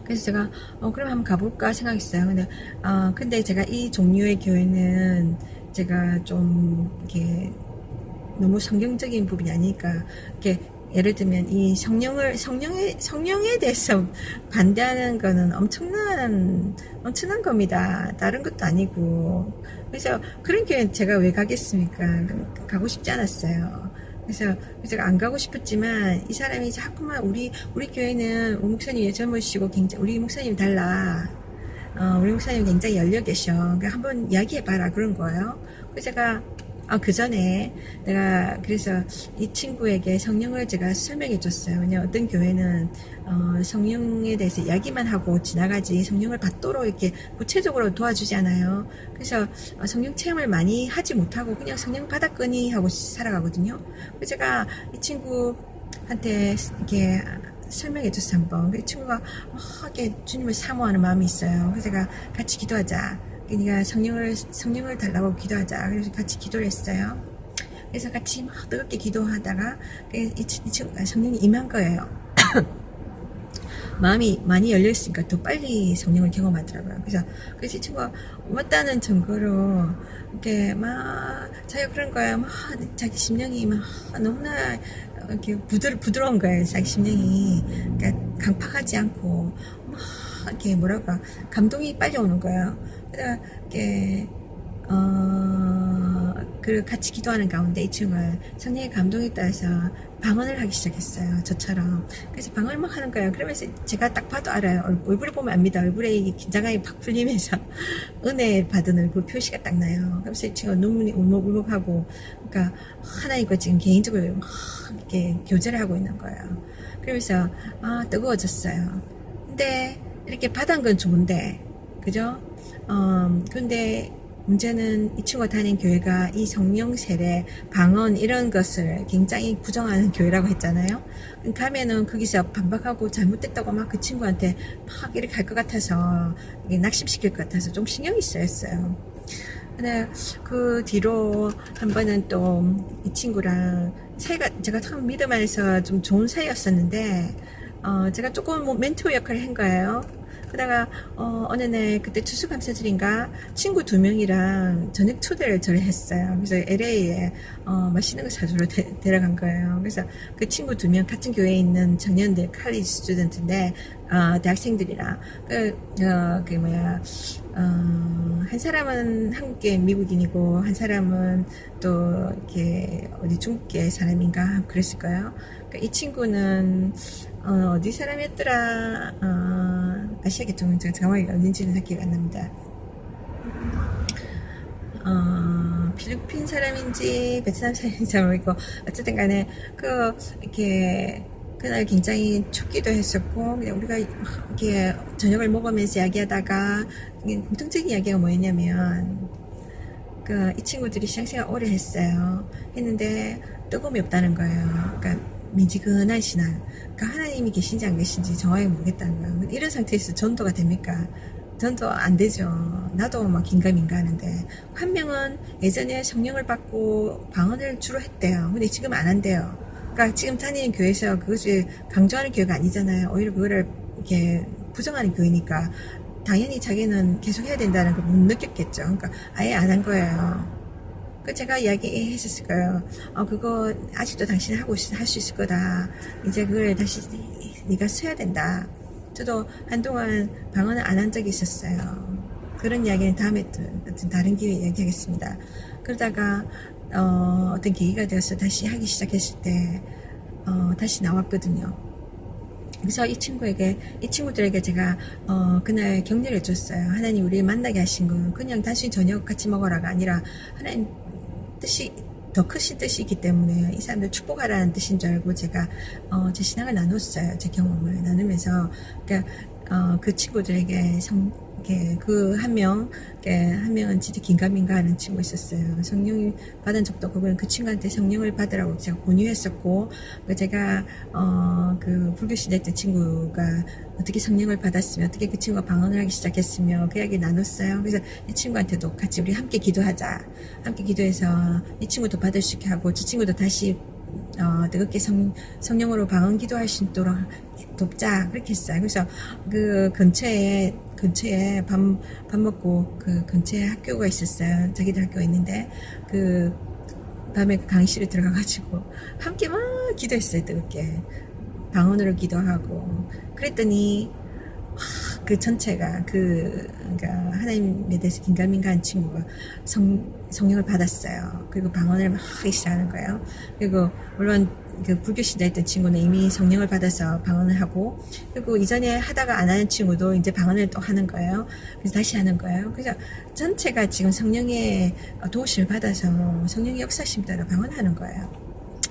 그래서 제가 그럼 한번 가볼까 생각했어요. 근데 제가 이 종류의 교회는 제가 좀 이렇게 너무 성경적인 부분이 아니니까 이렇게 예를 들면 이 성령에 대해서 반대하는 거는 엄청난 겁니다. 다른 것도 아니고. 그래서 그런 교회 제가 왜 가겠습니까? 가고 싶지 않았어요. 그래서 제가 안 가고 싶었지만 이 사람이 자꾸만 우리 교회는 우리 목사님이 젊으시고 우리 목사님 달라. 우리 목사님 굉장히 열려 계셔. 그러니까 한번 이야기해봐라 그런 거예요. 그래서 제가 그 전에 내가 그래서 이 친구에게 성령을 제가 설명해 줬어요. 왜냐면 어떤 교회는 성령에 대해서 이야기만 하고 지나가지 성령을 받도록 이렇게 구체적으로 도와주지 않아요. 그래서 성령 체험을 많이 하지 못하고 그냥 성령 받았거니 하고 살아가거든요. 그래서 제가 이 친구한테 이렇게 설명해 줬어요. 한번. 그 친구가 이렇게 주님을 사모하는 마음이 있어요. 그래서 제가 같이 기도하자. 그러니까 성령을 달라고 기도하자. 그래서 같이 기도를 했어요. 그래서 같이 막 뜨겁게 기도하다가 이 친구가 성령이 임한 거예요. 마음이 많이 열려있으니까 더 빨리 성령을 경험하더라고요. 그래서 이 친구가 왔다는 증거로 이렇게 막 자기가 그런 거예요. 막 자기 심령이 막 너무나 이렇게 부드러운 거예요. 자기 심령이 그러니까 강팍하지 않고 막 이렇게 뭐랄까 감동이 빨리 오는 거예요. 그래서 이렇게 같이 기도하는 가운데 이 친구가 성령의 감동에 따라서 방언을 하기 시작했어요. 저처럼. 그래서 방언을 막 하는 거예요. 그러면서 제가 딱 봐도 알아요. 얼굴을 보면 압니다. 얼굴에 긴장감이 팍 풀리면서 은혜 받은 얼굴 표시가 딱 나요. 그래서 이 친구가 눈물이 울먹울먹하고 그러니까 하나님과 지금 개인적으로 막 이렇게 교제를 하고 있는 거예요. 그러면서 뜨거워졌어요. 근데 이렇게 받은 건 좋은데 그죠? 근데 문제는 이 친구가 다닌 교회가 이 성령 세례, 방언 이런 것을 굉장히 부정하는 교회라고 했잖아요. 가면은 거기서 반박하고 잘못됐다고 막 그 친구한테 막 이렇게 할 것 같아서 낙심시킬 것 같아서 좀 신경이 쓰였어요. 근데 그 뒤로 한 번은 또 이 친구랑 사이가 제가 처음 믿음 안에서 좀 좋은 사이였었는데 제가 조금 멘토 역할을 한 거예요. 그러다가 어느 날 그때 추수감사절인가 친구 2명이랑 저녁 초대를 저를 했어요. 그래서 LA에 맛있는 거 사주러 데려간 거예요. 그래서 그 친구 2명 같은 교회에 있는 청년들 칼리지 스튜던트인데 대학생들이랑 그 뭐야 한 사람은 한국계 미국인이고 한 사람은 또 이렇게 어디 중국계 사람인가 그랬을 거예요. 그러니까 이 친구는 어디 사람이었더라. 아시아 계통은 제가 정확히 어딘지는 기억이 안 납니다. 필리핀 사람인지 베트남 사람인지 모르겠고 어쨌든 간에 이렇게 그날 굉장히 춥기도 했었고 그냥 우리가 이렇게 저녁을 먹으면서 이야기하다가 공통적인 이야기가 뭐였냐면 이 친구들이 신앙생활 오래 했는데 뜨거움이 없다는 거예요. 그러니까 미지근한 신앙. 그러니까 하나님이 계신지 안 계신지 정확히 모르겠다는 거예요. 이런 상태에서 전도가 됩니까? 전도 안 되죠. 나도 막 긴가민가 하는데 한 명은 예전에 성령을 받고 방언을 주로 했대요. 근데 지금 안 한대요. 그러니까 지금 다니는 교회에서 그것을 강조하는 교회가 아니잖아요. 오히려 그거를 이렇게 부정하는 교회니까 당연히 자기는 계속 해야 된다는 걸 못 느꼈겠죠. 그러니까 아예 안 한 거예요. 제가 이야기했었을 거예요. 그거 아직도 당신 할 수 있을 거다. 이제 그걸 다시 네가 써야 된다. 저도 한동안 방언을 안 한 적이 있었어요. 그런 이야기는 다음에 다른 기회에 이야기하겠습니다. 그러다가 어떤 계기가 되어서 다시 하기 시작했을 때 다시 나왔거든요. 그래서 이 친구들에게 제가 그날 격려를 해줬어요. 하나님 우리를 만나게 하신 건 그냥 단순히 저녁 같이 먹어라가 아니라 하나님 뜻이 더 크신 뜻이 있기 때문에 이 사람들 축복하라는 뜻인 줄 알고 제가 제 신앙을 나눴어요. 제 경험을 나누면서 그러니까 그 친구들에게 그 한 명은 진짜 긴가민가 하는 친구 있었어요. 성령이 받은 적도 없고 그 친구한테 성령을 받으라고 제가 권유했었고 제가 그 불교시대 때 친구가 어떻게 성령을 받았으며 어떻게 그 친구가 방언을 하기 시작했으며 그 이야기 나눴어요. 그래서 이 친구한테도 같이 우리 함께 기도하자. 함께 기도해서 이 친구도 받을 수 있게 하고 저 친구도 다시 뜨겁게 성령으로 방언 기도할 수 있도록 돕자 그렇게 했어요. 그래서 그 근처에 밥 먹고 그 근처에 학교가 있었어요. 자기들 학교가 있는데 그 밤에 그 강의실에 들어가가지고 함께 막 기도했어요. 뜨겁게 방언으로 기도하고 그랬더니 그 전체가 그러니까 하나님에 대해서 긴가민가한 친구가 성령을 받았어요. 그리고 방언을 막 하기 시작하는 거예요. 그리고 물론 그 불교시대 했던 친구는 이미 성령을 받아서 방언을 하고 그리고 이전에 하다가 안 하는 친구도 이제 방언을 또 하는 거예요. 그래서 다시 하는 거예요. 그래서 전체가 지금 성령의 도우심을 받아서 성령의 역사심 따라 방언하는 거예요.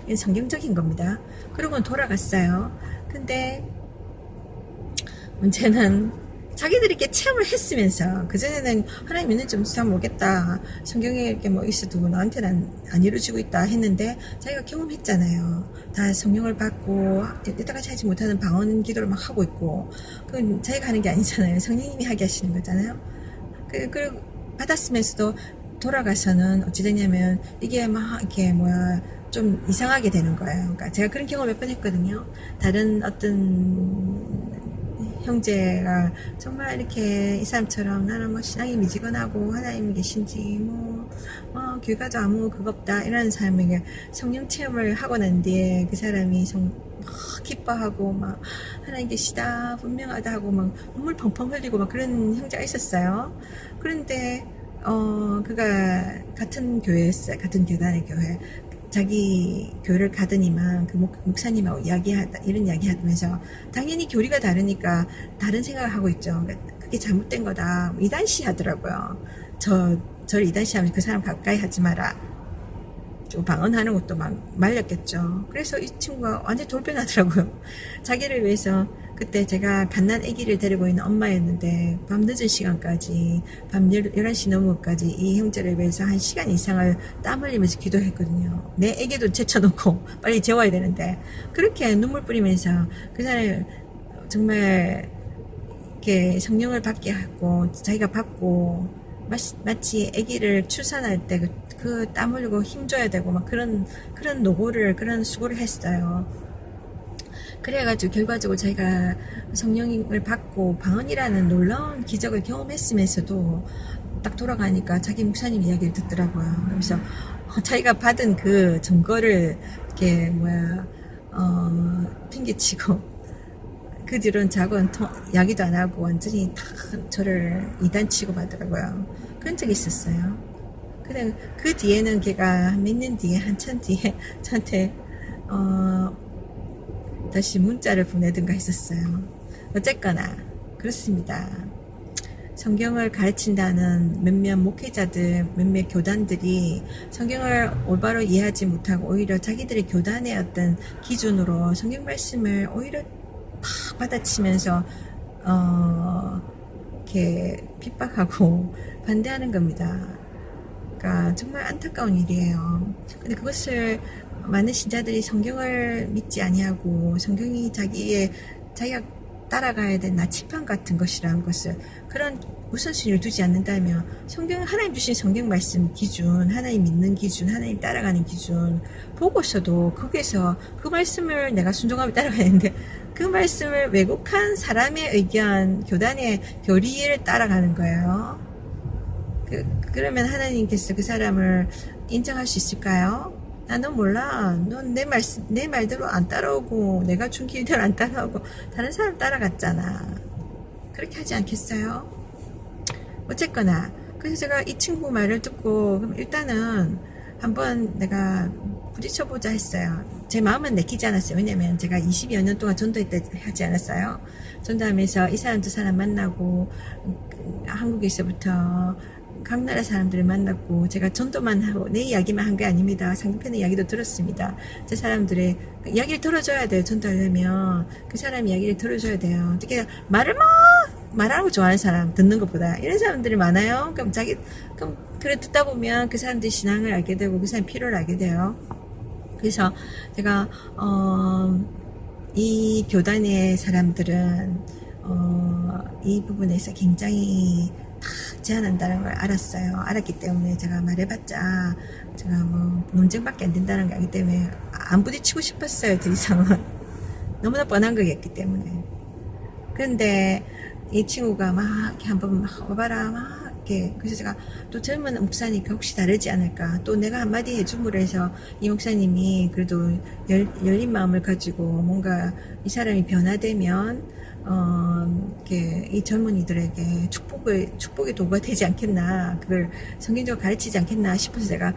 이건 성경적인 겁니다. 그러고는 돌아갔어요. 근데 문제는 자기들이 이렇게 체험을 했으면서 그전에는 하나님 있는지 없는지 잘 모르겠다. 성경에 이렇게 뭐 있어도 나한테는 안 이루어지고 있다 했는데 자기가 경험했잖아요. 다 성령을 받고 이때까지 하지 못하는 방언 기도를 막 하고 있고 그건 자기가 하는 게 아니잖아요. 성령님이 하게 하시는 거잖아요. 그리고 받았으면서도 돌아가서는 어찌 됐냐면 이게 막 이렇게 좀 이상하게 되는 거예요. 그러니까 제가 그런 경험을 몇 번 했거든요. 다른 어떤 형제가 정말 이렇게 이 사람처럼 나는 뭐 신앙이 미지근하고 하나님이 계신지 교회 가도 아무 그거 없다 이라는 사람에게 성령 체험을 하고 난 뒤에 그 사람이 기뻐하고 막 하나님 계시다 분명하다 하고 막 눈물 펑펑 흘리고 막 그런 형제가 있었어요. 그런데 그가 같은 교회였어요. 같은 교단의 교회. 자기 교회를 가더니만 그 목사님하고 이런 이야기 하면서 당연히 교리가 다르니까 다른 생각을 하고 있죠. 그게 잘못된 거다. 이단시 하더라고요. 저를 이단시 하면 그 사람 가까이 하지 마라. 좀 방언하는 것도 막 말렸겠죠. 그래서 이 친구가 완전 돌변하더라고요. 자기를 위해서 그때 제가 갓난 아기를 데리고 있는 엄마였는데 밤 늦은 시간까지 밤 11시 넘어까지 이 형제를 위해서 1시간 이상을 땀 흘리면서 기도했거든요. 내 아기도 제쳐놓고 빨리 재워야 되는데 그렇게 눈물 뿌리면서 그 사람을 정말 이렇게 성령을 받게 하고 자기가 받고 마치 아기를 출산할 때 그 땀 흘리고 힘줘야 되고 막 그런 노고를 그런 수고를 했어요. 그래가지고 결과적으로 자기가 성령을 받고 방언이라는 놀라운 기적을 경험했으면서도 딱 돌아가니까 자기 목사님 이야기를 듣더라고요. 그래서 자기가 받은 그 증거를 이렇게 핑계치고 그 뒤로는 자고는 이야기도 안 하고 완전히 다 저를 이단치고 가더라고요. 그런 적이 있었어요. 근데 그 뒤에는 걔가 몇 년 뒤에 한참 뒤에 저한테 다시 문자를 보내든가 했었어요. 어쨌거나 그렇습니다. 성경을 가르친다는 몇몇 목회자들, 몇몇 교단들이 성경을 올바로 이해하지 못하고 오히려 자기들의 교단의 어떤 기준으로 성경 말씀을 오히려 팍 받아치면서 이렇게 핍박하고 반대하는 겁니다. 그러니까 정말 안타까운 일이에요. 근데 그것을 많은 신자들이 성경을 믿지 아니하고 성경이 자기가 따라가야 될 나치판 같은 것이라는 것을 그런 우선순위를 두지 않는다면 하나님 주신 성경 말씀 기준, 하나님 믿는 기준, 하나님 따라가는 기준 보고서도 거기에서 그 말씀을 내가 순종하며 따라가는데 그 말씀을 왜곡한 사람의 의견, 교단의 교리를 따라가는 거예요. 그러면 하나님께서 그 사람을 인정할 수 있을까요? 넌 몰라. 넌 내 말대로 안 따라오고, 내가 준 길대로 안 따라오고, 다른 사람 따라갔잖아. 그렇게 하지 않겠어요? 어쨌거나, 그래서 제가 이 친구 말을 듣고, 그럼 일단은 한번 내가 부딪혀보자 했어요. 제 마음은 내키지 않았어요. 왜냐면 제가 20여 년 동안 전도하지 않았어요. 전도하면서 이 사람 저 사람 만나고, 한국에서부터 각 나라 사람들을 만났고 제가 전도만 하고 내 이야기만 한 게 아닙니다. 상대편의 이야기도 들었습니다. 저 사람들의 이야기를 들어줘야 돼요. 전도하려면 그 사람 이야기를 들어줘야 돼요. 특히 말하는 거 좋아하는 사람 듣는 것보다 이런 사람들이 많아요. 그럼 그래 듣다 보면 그 사람들이 신앙을 알게 되고 그 사람 필요를 알게 돼요. 그래서 제가 이 교단의 사람들은 이 부분에서 굉장히 제한한다는 걸 알았어요. 알았기 때문에 제가 말해봤자 제가 뭐 논쟁밖에 안 된다는 거 알기 때문에 안 부딪히고 싶었어요. 더 이상은 너무나 뻔한 거였기 때문에. 그런데 이 친구가 막 이렇게 한번 와봐라 막 이렇게. 그래서 제가 또 젊은 목사니까 혹시 다르지 않을까, 또 내가 한마디 해줌으로 해서 이 목사님이 그래도 열린 마음을 가지고 뭔가 이 사람이 변화되면 이렇게 이 젊은이들에게 축복의 도구가 되지 않겠나, 그걸 성경적으로 가르치지 않겠나 싶어서 제가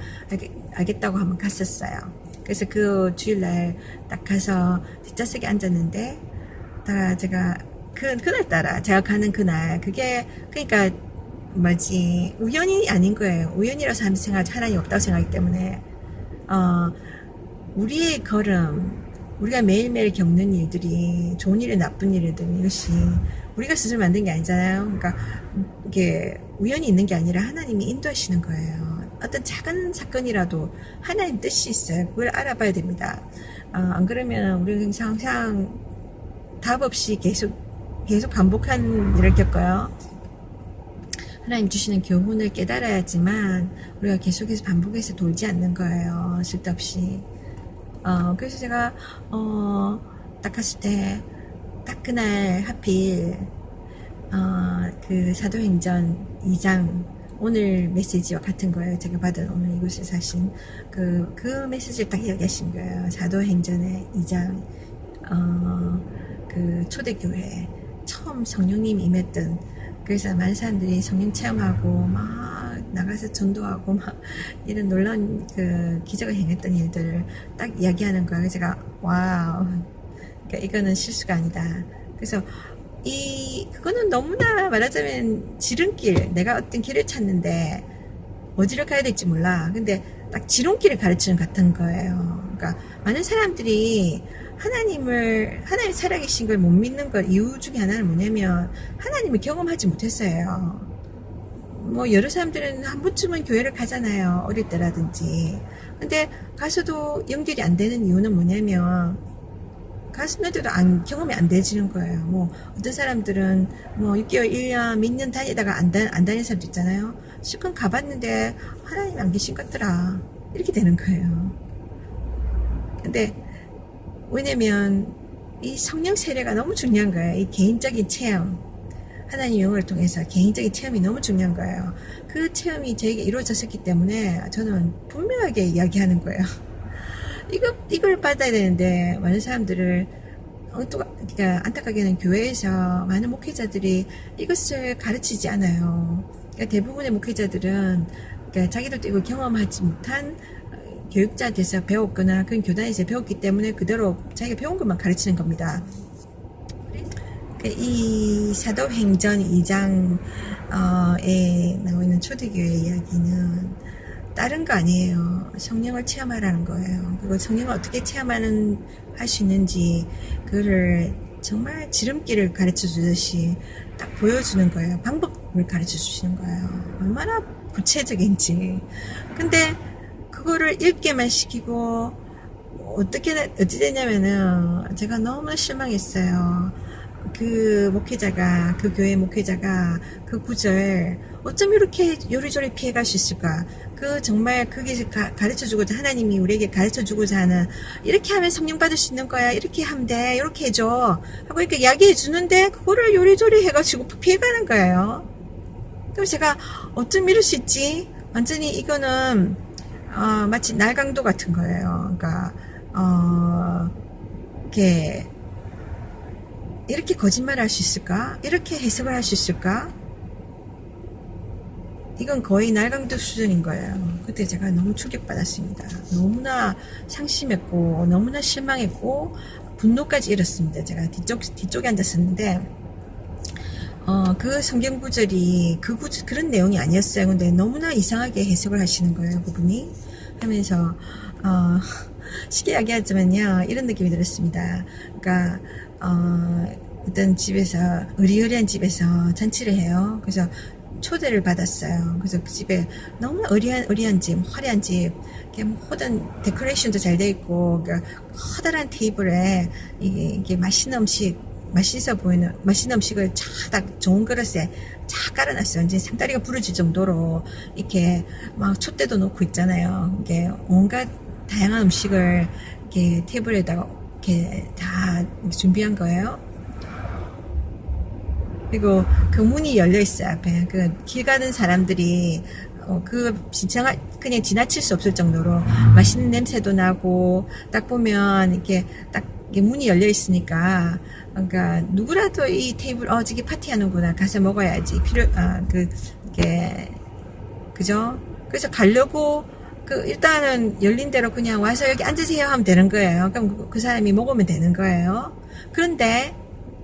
알겠다고 한번 갔었어요. 그래서 그 주일날 딱 가서 뒷좌석에 앉았는데, 제가 그날따라 제가 가는 그날, 그러니까 우연이 아닌 거예요. 우연이라서 하나님 없다고 생각하기 때문에, 우리의 걸음, 우리가 매일매일 겪는 일들이 좋은 일이든 나쁜 일이든 이것이 우리가 스스로 만든 게 아니잖아요. 그러니까 이게 우연히 있는 게 아니라 하나님이 인도하시는 거예요. 어떤 작은 사건이라도 하나님 뜻이 있어요. 그걸 알아봐야 됩니다. 안 그러면 우리는 항상 답 없이 계속 반복한 일을 겪어요. 하나님 주시는 교훈을 깨달아야지만 우리가 계속해서 반복해서 돌지 않는 거예요. 쓸데없이. 그래서 제가 딱 갔을 때 딱 그날 하필 그 사도행전 2장 오늘 메시지와 같은 거예요. 제가 받은 오늘 이곳에 사신 그 메시지를 딱 이야기하신 거예요. 사도행전의 2장 그 초대교회 처음 성령님이 임했던, 그래서 많은 사람들이 성령 체험하고 막 나가서 전도하고 막 이런 놀라운 그 기적을 행했던 일들을 딱 이야기하는 거예요. 제가 와우, 그러니까 이거는 실수가 아니다. 그래서 그거는 너무나 말하자면 지름길, 내가 어떤 길을 찾는데 어디로 가야 될지 몰라. 근데 딱 지름길을 가르치는 같은 거예요. 그러니까 많은 사람들이 하나님 살아계신 걸 못 믿는 것 이유 중에 하나는 뭐냐면 하나님을 경험하지 못했어요. 뭐 여러 사람들은 한 번쯤은 교회를 가잖아요. 어릴 때라든지. 근데 가서도 연결이 안 되는 이유는 뭐냐면 갔는데도 경험이 안 되지는 거예요. 뭐 어떤 사람들은 뭐 6개월, 1년, 몇 년 다니다가 안 다니는 사람도 있잖아요. 실컷 가봤는데 하나님 안 계신 것 같더라, 이렇게 되는 거예요. 근데 왜냐면 이 성령 세례가 너무 중요한 거예요. 이 개인적인 체험. 하나님 영을 통해서 개인적인 체험이 너무 중요한 거예요. 그 체험이 저에게 이루어졌었기 때문에 저는 분명하게 이야기하는 거예요. 이걸 받아야 되는데, 많은 사람들을, 그러니까 안타깝게는 교회에서 많은 목회자들이 이것을 가르치지 않아요. 그러니까 대부분의 목회자들은, 그러니까 자기들도 이걸 경험하지 못한 교육자한테서 배웠거나 그런 교단에서 배웠기 때문에 그대로 자기가 배운 것만 가르치는 겁니다. 이 사도행전 2장에 나와 있는 초대교회 이야기는 다른 거 아니에요. 성령을 체험하라는 거예요. 그리고 성령을 어떻게 체험하는 할 수 있는지 그거를 정말 지름길을 가르쳐 주듯이 딱 보여주는 거예요. 방법을 가르쳐 주시는 거예요. 얼마나 구체적인지. 근데 그거를 읽게만 시키고 어떻게 되냐면은 제가 너무나 실망했어요. 그 목회자가, 그 교회 목회자가 그 구절 어쩜 이렇게 요리조리 피해갈 수 있을까? 그 정말 그게 가르쳐주고자, 하나님이 우리에게 가르쳐주고자 하는, 이렇게 하면 성령 받을 수 있는 거야, 이렇게 하면 돼, 이렇게 해줘 하고 이렇게 이야기해 주는데 그거를 요리조리 해가지고 피해가는 거예요. 그럼 제가 어쩜 이럴 수 있지? 완전히 이거는 마치 날강도 같은 거예요. 그러니까 이렇게 거짓말을 할 수 있을까? 이렇게 해석을 할 수 있을까? 이건 거의 날강도 수준인 거예요. 그때 제가 너무 충격받았습니다. 너무나 상심했고 너무나 실망했고 분노까지 일었습니다. 제가 뒤쪽에 앉았었는데 그 성경 구절이 그런 내용이 아니었어요. 근데 너무나 이상하게 해석을 하시는 거예요. 그분이 하면서 쉽게 이야기하자면요, 이런 느낌이 들었습니다. 그러니까 어떤 집에서, 의리의리한 집에서 잔치를 해요. 그래서 초대를 받았어요. 그래서 그 집에 너무나 의리한 집, 화려한 집, 모든 데코레이션도 잘 돼 있고, 그러니까 커다란 테이블에 이게 맛있는 음식을 쫙 좋은 그릇에 쫙 깔아놨어요. 이제 상다리가 부러질 정도로 이렇게 막 촛대도 놓고 있잖아요. 이게 온갖 다양한 음식을 이렇게 테이블에다가 이렇게 다 준비한 거예요. 그리고 그 문이 열려 있어요. 앞에 그 길 가는 사람들이 그냥 지나칠 수 없을 정도로 맛있는 냄새도 나고, 딱 보면 이렇게 딱 문이 열려 있으니까, 그러니까 누구라도 이 테이블 저기 파티하는구나, 가서 먹어야지, 그죠? 그래서 가려고 일단은 열린 대로 그냥 와서 여기 앉으세요 하면 되는 거예요. 그럼 그 사람이 먹으면 되는 거예요. 그런데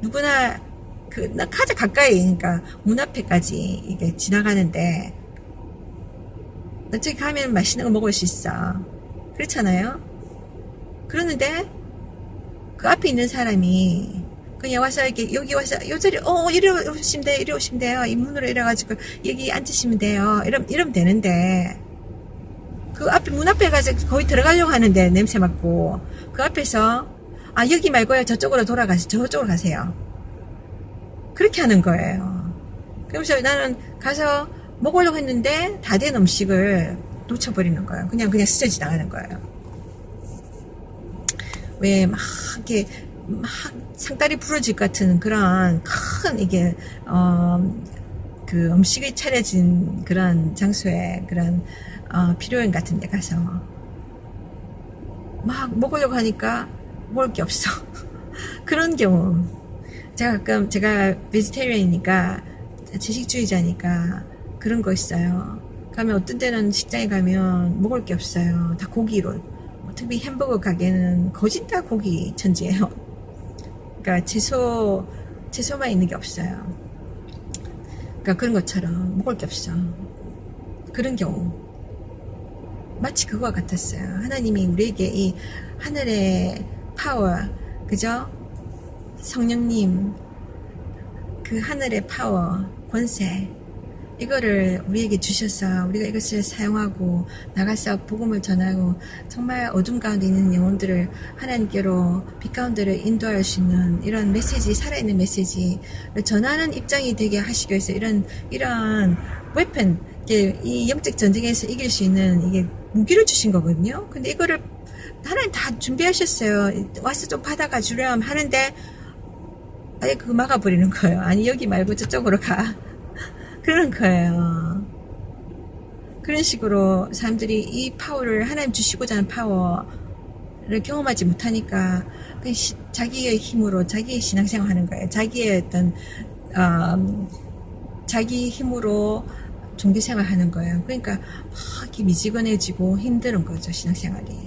누구나 가장 가까이, 그러니까 문 앞에까지 이게 지나가는데 저기 가면 맛있는 거 먹을 수 있어. 그렇잖아요. 그러는데 그 앞에 있는 사람이 그냥 와서 여기 와서 요 자리 이리 오시면 돼요. 이 문으로 이래가지고 여기 앉으시면 돼요. 이러면 되는데, 그 앞에 문 앞에 가서 거의 들어가려고 하는데 냄새 맡고, 그 앞에서 여기 말고요, 저쪽으로 가세요. 그렇게 하는 거예요. 그래서 나는 가서 먹으려고 했는데 다 된 음식을 놓쳐버리는 거예요. 그냥 스쳐 지나가는 거예요. 왜 이렇게 상다리 부러질 것 같은 그런 큰 그 음식이 차려진 그런 장소에, 그런 필요한 같은 데 가서 막 먹으려고 하니까 먹을 게 없어. 그런 경우. 제가 베지테리언이니까, 채식주의자니까 그런 거 있어요. 가면 어떤 때는 식장에 가면 먹을 게 없어요. 다 고기로. 특히 햄버거 가게는 거진 다 고기 천지예요. 그러니까 채소만 있는 게 없어요. 그러니까 그런 것처럼 먹을 게 없어. 그런 경우. 마치 그거와 같았어요. 하나님이 우리에게 이 하늘의 파워, 그죠? 성령님, 그 하늘의 파워, 권세, 이거를 우리에게 주셔서 우리가 이것을 사용하고 나가서 복음을 전하고 정말 어둠 가운데 있는 영혼들을 하나님께로, 빛 가운데로 인도할 수 있는 이런 메시지, 살아있는 메시지를 전하는 입장이 되게 하시기 위해서 이런 웨폰, 이 영적 전쟁에서 이길 수 있는 이게 무기를 주신 거거든요. 근데 이거를 하나님 다 준비하셨어요. 와서 좀 받아가 주렴 하는데 아예 그거 막아버리는 거예요. 아니 여기 말고 저쪽으로 가. 그러는 거예요. 그런 식으로 사람들이 이 파워를 하나님 주시고자 하는 파워를 경험하지 못하니까 그냥 자기의 힘으로 자기의 신앙생활 하는 거예요. 자기의 어떤 자기 힘으로 종교생활 하는 거예요. 그러니까 막 이렇게 미지근해지고 힘든 거죠. 신앙생활이.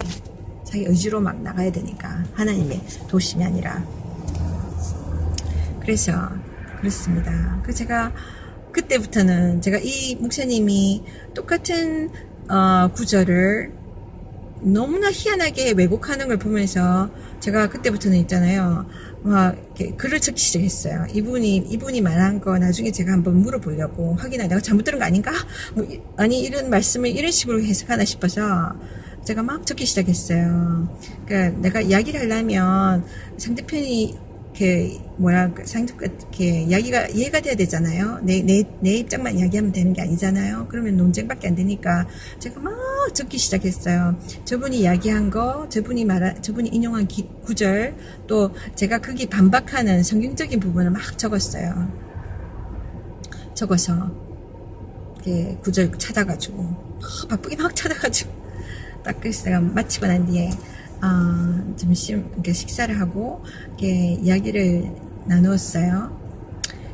자기 의지로 막 나가야 되니까 하나님의 도심이 아니라. 그래서 그렇습니다. 그 제가 그때부터는 제가 이 목사님이 똑같은 구절을 너무나 희한하게 왜곡하는 걸 보면서 제가 그때부터는 있잖아요. 막 이렇게 글을 적기 시작했어요. 이분이 말한 거 나중에 제가 한번 물어보려고 확인하 내가 잘못 들은 거 아닌가? 뭐, 아니 이런 말씀을 이런 식으로 해석하나 싶어서 제가 막 적기 시작했어요. 그러니까 내가 이야기를 하려면 상대편이 이렇게 이렇게 이야기가 이해가 돼야 되잖아요. 내 입장만 이야기하면 되는 게 아니잖아요. 그러면 논쟁밖에 안 되니까 제가 막 적기 시작했어요. 저분이 이야기한 거, 저분이 인용한 구절, 또 제가 거기 반박하는 성경적인 부분을 막 적었어요. 적어서 이렇게 구절 찾아가지고 바쁘게 막 찾아가지고 딱 그래서 제가 마치고 난 뒤에 점심 이렇게 식사를 하고 이렇게 이야기를 나누었어요.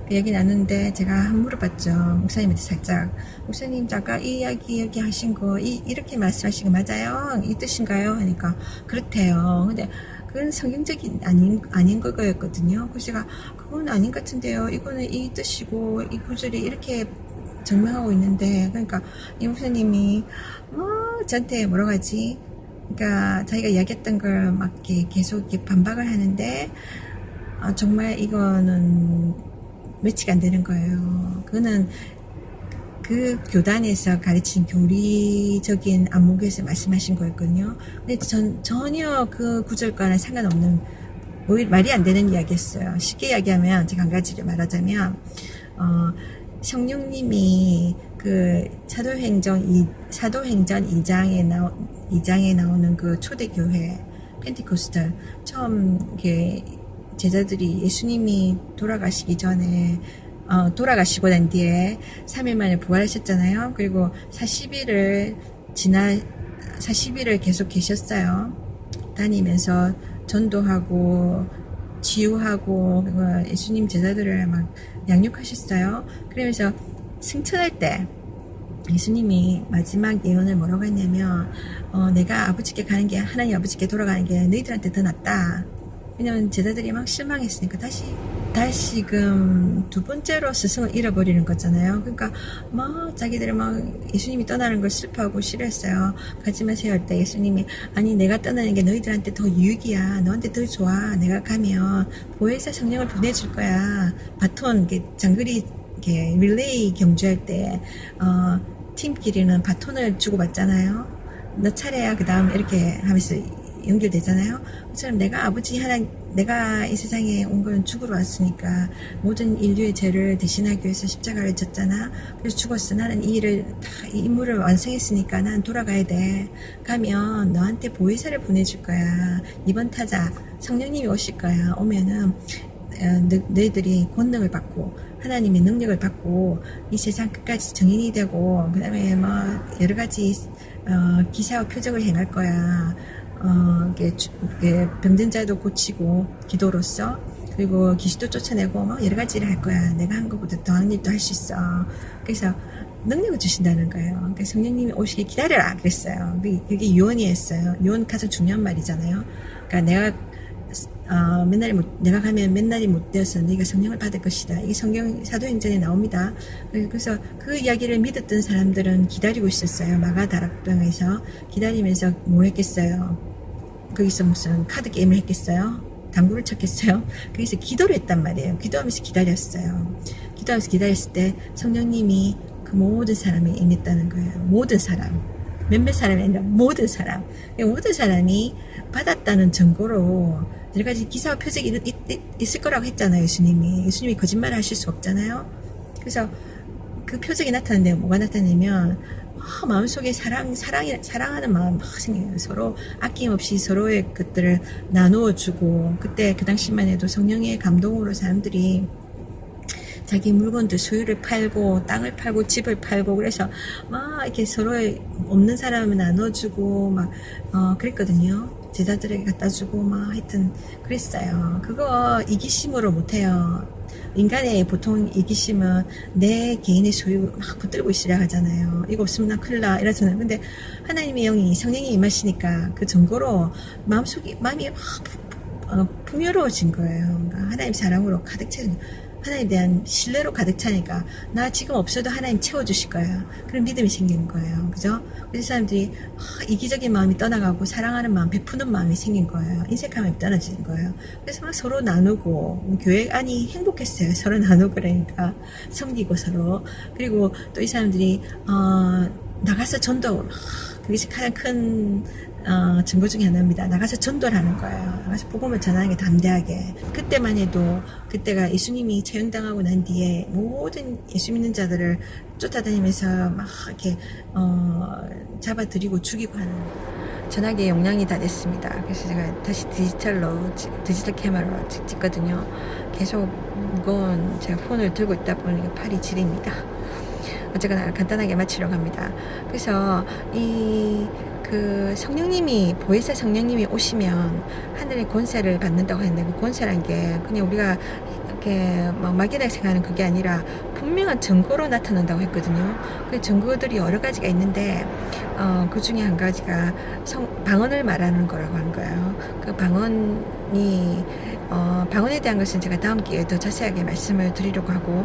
그 이야기 나누는데 제가 한 물어봤죠. 목사님한테 살짝 목사님 아까 이 이야기 하신 거 이렇게 말씀하신 거 맞아요? 이 뜻인가요? 하니까 그렇대요. 근데 그건 성경적인 아닌 거였거든요. 그래서 제가 그건 아닌 것 같은데요. 이거는 이 뜻이고 이 구절이 이렇게 증명하고 있는데 그러니까 이 목사님이 저한테 뭐라고 하지? 그러니까 자기가 이야기했던 걸 막 계속 이렇게 반박을 하는데 정말 이거는 매치가 안 되는 거예요. 그거는 그 교단에서 가르친 교리적인 안목에서 말씀하신 거였거든요. 근데 전혀 그 구절과는 상관없는 말이 안 되는 이야기였어요. 쉽게 이야기하면 제가 한 가지를 말하자면 성령님이 그 사도행전 2장에 나오는 그 초대교회 펜티코스탈 처음 이렇게 제자들이 예수님이 돌아가시기 전에 돌아가시고 난 뒤에 3일 만에 부활하셨잖아요. 그리고 40일을 계속 계셨어요. 다니면서 전도하고 치유하고 예수님 제자들을 막 양육하셨어요. 그러면서 승천할 때 예수님이 마지막 예언을 뭐라고 했냐면 내가 아버지께 가는 게 하나님 아버지께 돌아가는 게 너희들한테 더 낫다. 왜냐면 제자들이 막 실망했으니까 다시금 두 번째로 스승을 잃어버리는 거잖아요. 그러니까 막 자기들이 막 예수님이 떠나는 걸 슬퍼하고 싫어했어요. 가지 마세요 할 때 예수님이 아니 내가 떠나는 게 너희들한테 더 유익이야. 너한테 더 좋아. 내가 가면 보혜사 성령을 보내줄 거야. 바톤 장거리 릴레이 경주할 때 팀끼리는 바톤을 주고받잖아요. 너 차례야 그 다음 이렇게 하면서 연결되잖아요. 그처럼 내가 이 세상에 온 건 죽으러 왔으니까 모든 인류의 죄를 대신하기 위해서 십자가를 졌잖아. 그래서 죽었어. 나는 이 임무를 완성했으니까 난 돌아가야 돼. 가면 너한테 보혜사를 보내줄 거야. 이번 타자 성령님이 오실 거야. 오면은 너희들이 권능을 받고 하나님의 능력을 받고 이 세상 끝까지 정인이 되고 그 다음에 뭐 여러가지 기사와 표적을 행할 거야. 병든 자도 고치고 기도로서 그리고 귀신도 쫓아내고 뭐 여러 가지를 할 거야. 내가 한 것보다 더한 일도 할 수 있어. 그래서 능력을 주신다는 거예요. 그러니까 성령님이 오시길 기다려라 그랬어요. 그게 유언이었어요. 유언 가장 중요한 말이잖아요. 그러니까 내가 가면 맨날이 못 되어서 네가 성령을 받을 것이다. 이게 성경 사도행전에 나옵니다. 그래서 그 이야기를 믿었던 사람들은 기다리고 있었어요. 마가다락방에서 기다리면서 뭐 했겠어요? 거기서 무슨 카드 게임을 했겠어요? 당구를 쳤겠어요? 거기서 기도를 했단 말이에요. 기도하면서 기다렸어요. 기도하면서 기다렸을 때 성령님이 그 모든 사람이 임했다는 거예요. 모든 사람. 몇몇 사람이 아니라 모든 사람. 모든 사람이 받았다는 증거로 여러 가지 기사와 표적이 있을 거라고 했잖아요. 예수님이 거짓말을 하실 수 없잖아요. 그래서 그 표적이 나타났는데 뭐가 나타나냐면 마음속에 사랑하는 마음 막 생겨요. 서로 아낌없이 서로의 것들을 나누어 주고, 그때 그 당시만 해도 성령의 감동으로 사람들이 자기 물건들 소유를 팔고 땅을 팔고 집을 팔고, 그래서 막 이렇게 서로의 없는 사람을 나눠주고 막 그랬거든요. 제자들에게 갖다 주고 막 하여튼 그랬어요. 그거 이기심으로 못해요. 인간의 보통 이기심은 내 개인의 소유 막 붙들고 있으려 하잖아요. 이거 없으면 나 큰일 나 이러잖아요. 근데 하나님의 영이 성령이 임하시니까 그 정보로 마음이 막 풍요로워진 거예요. 그러니까 하나님 사랑으로 가득 차는, 하나님에 대한 신뢰로 가득 차니까 나 지금 없어도 하나님 채워주실 거야. 그런 믿음이 생기는 거예요. 그죠? 그래서 사람들이 이기적인 마음이 떠나가고 사랑하는 마음, 베푸는 마음이 생긴 거예요. 인색함이 떨어지는 거예요. 그래서 막 서로 나누고, 교회 안이 행복했어요. 서로 나누고 그러니까 섬기고 서로. 그리고 또 이 사람들이 나가서 전도, 그게 가장 큰 증거 중에 하나입니다. 나가서 전도를 하는 거예요. 나가서 복음을 전하는 게 담대하게. 그때만 해도, 그때가 예수님이 처형당하고 난 뒤에 모든 예수 믿는 자들을 쫓아다니면서 막 이렇게 잡아들이고 죽이고 하는 전화기의 용량이 다 됐습니다. 그래서 제가 다시 디지털 카메라로 찍거든요. 계속 무거운 제가 폰을 들고 있다 보니까 팔이 지립니다. 어쨌거나 간단하게 마치려고 합니다. 그래서 그 성령님이, 보혜사 성령님이 오시면 하늘의 권세를 받는다고 했는데, 그 권세란 게 그냥 우리가 이렇게 막 막연하게 생각하는 그게 아니라 분명한 증거로 나타난다고 했거든요. 그 증거들이 여러 가지가 있는데 그 중에 한 가지가 방언을 말하는 거라고 한 거예요. 그 방언이 방언에 대한 것은 제가 다음 기회에 더 자세하게 말씀을 드리려고 하고,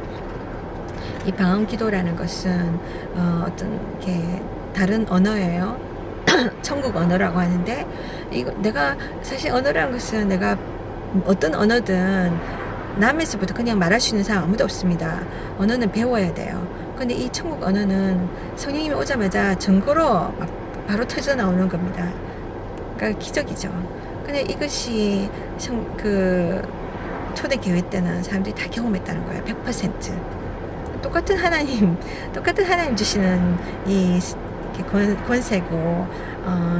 이 방언 기도라는 것은 어떤 이렇게 다른 언어예요. 천국 언어라고 하는데, 이거 내가 사실 언어라는 것은 내가 어떤 언어든 남에서부터 그냥 말할 수 있는 사람 아무도 없습니다. 언어는 배워야 돼요. 근데 이 천국 언어는 성령님이 오자마자 증거로 막 바로 터져 나오는 겁니다. 그러니까 기적이죠. 근데 이것이 그 초대교회 때는 사람들이 다 경험했다는 거예요. 100%. 똑같은 하나님 주시는 이 권세고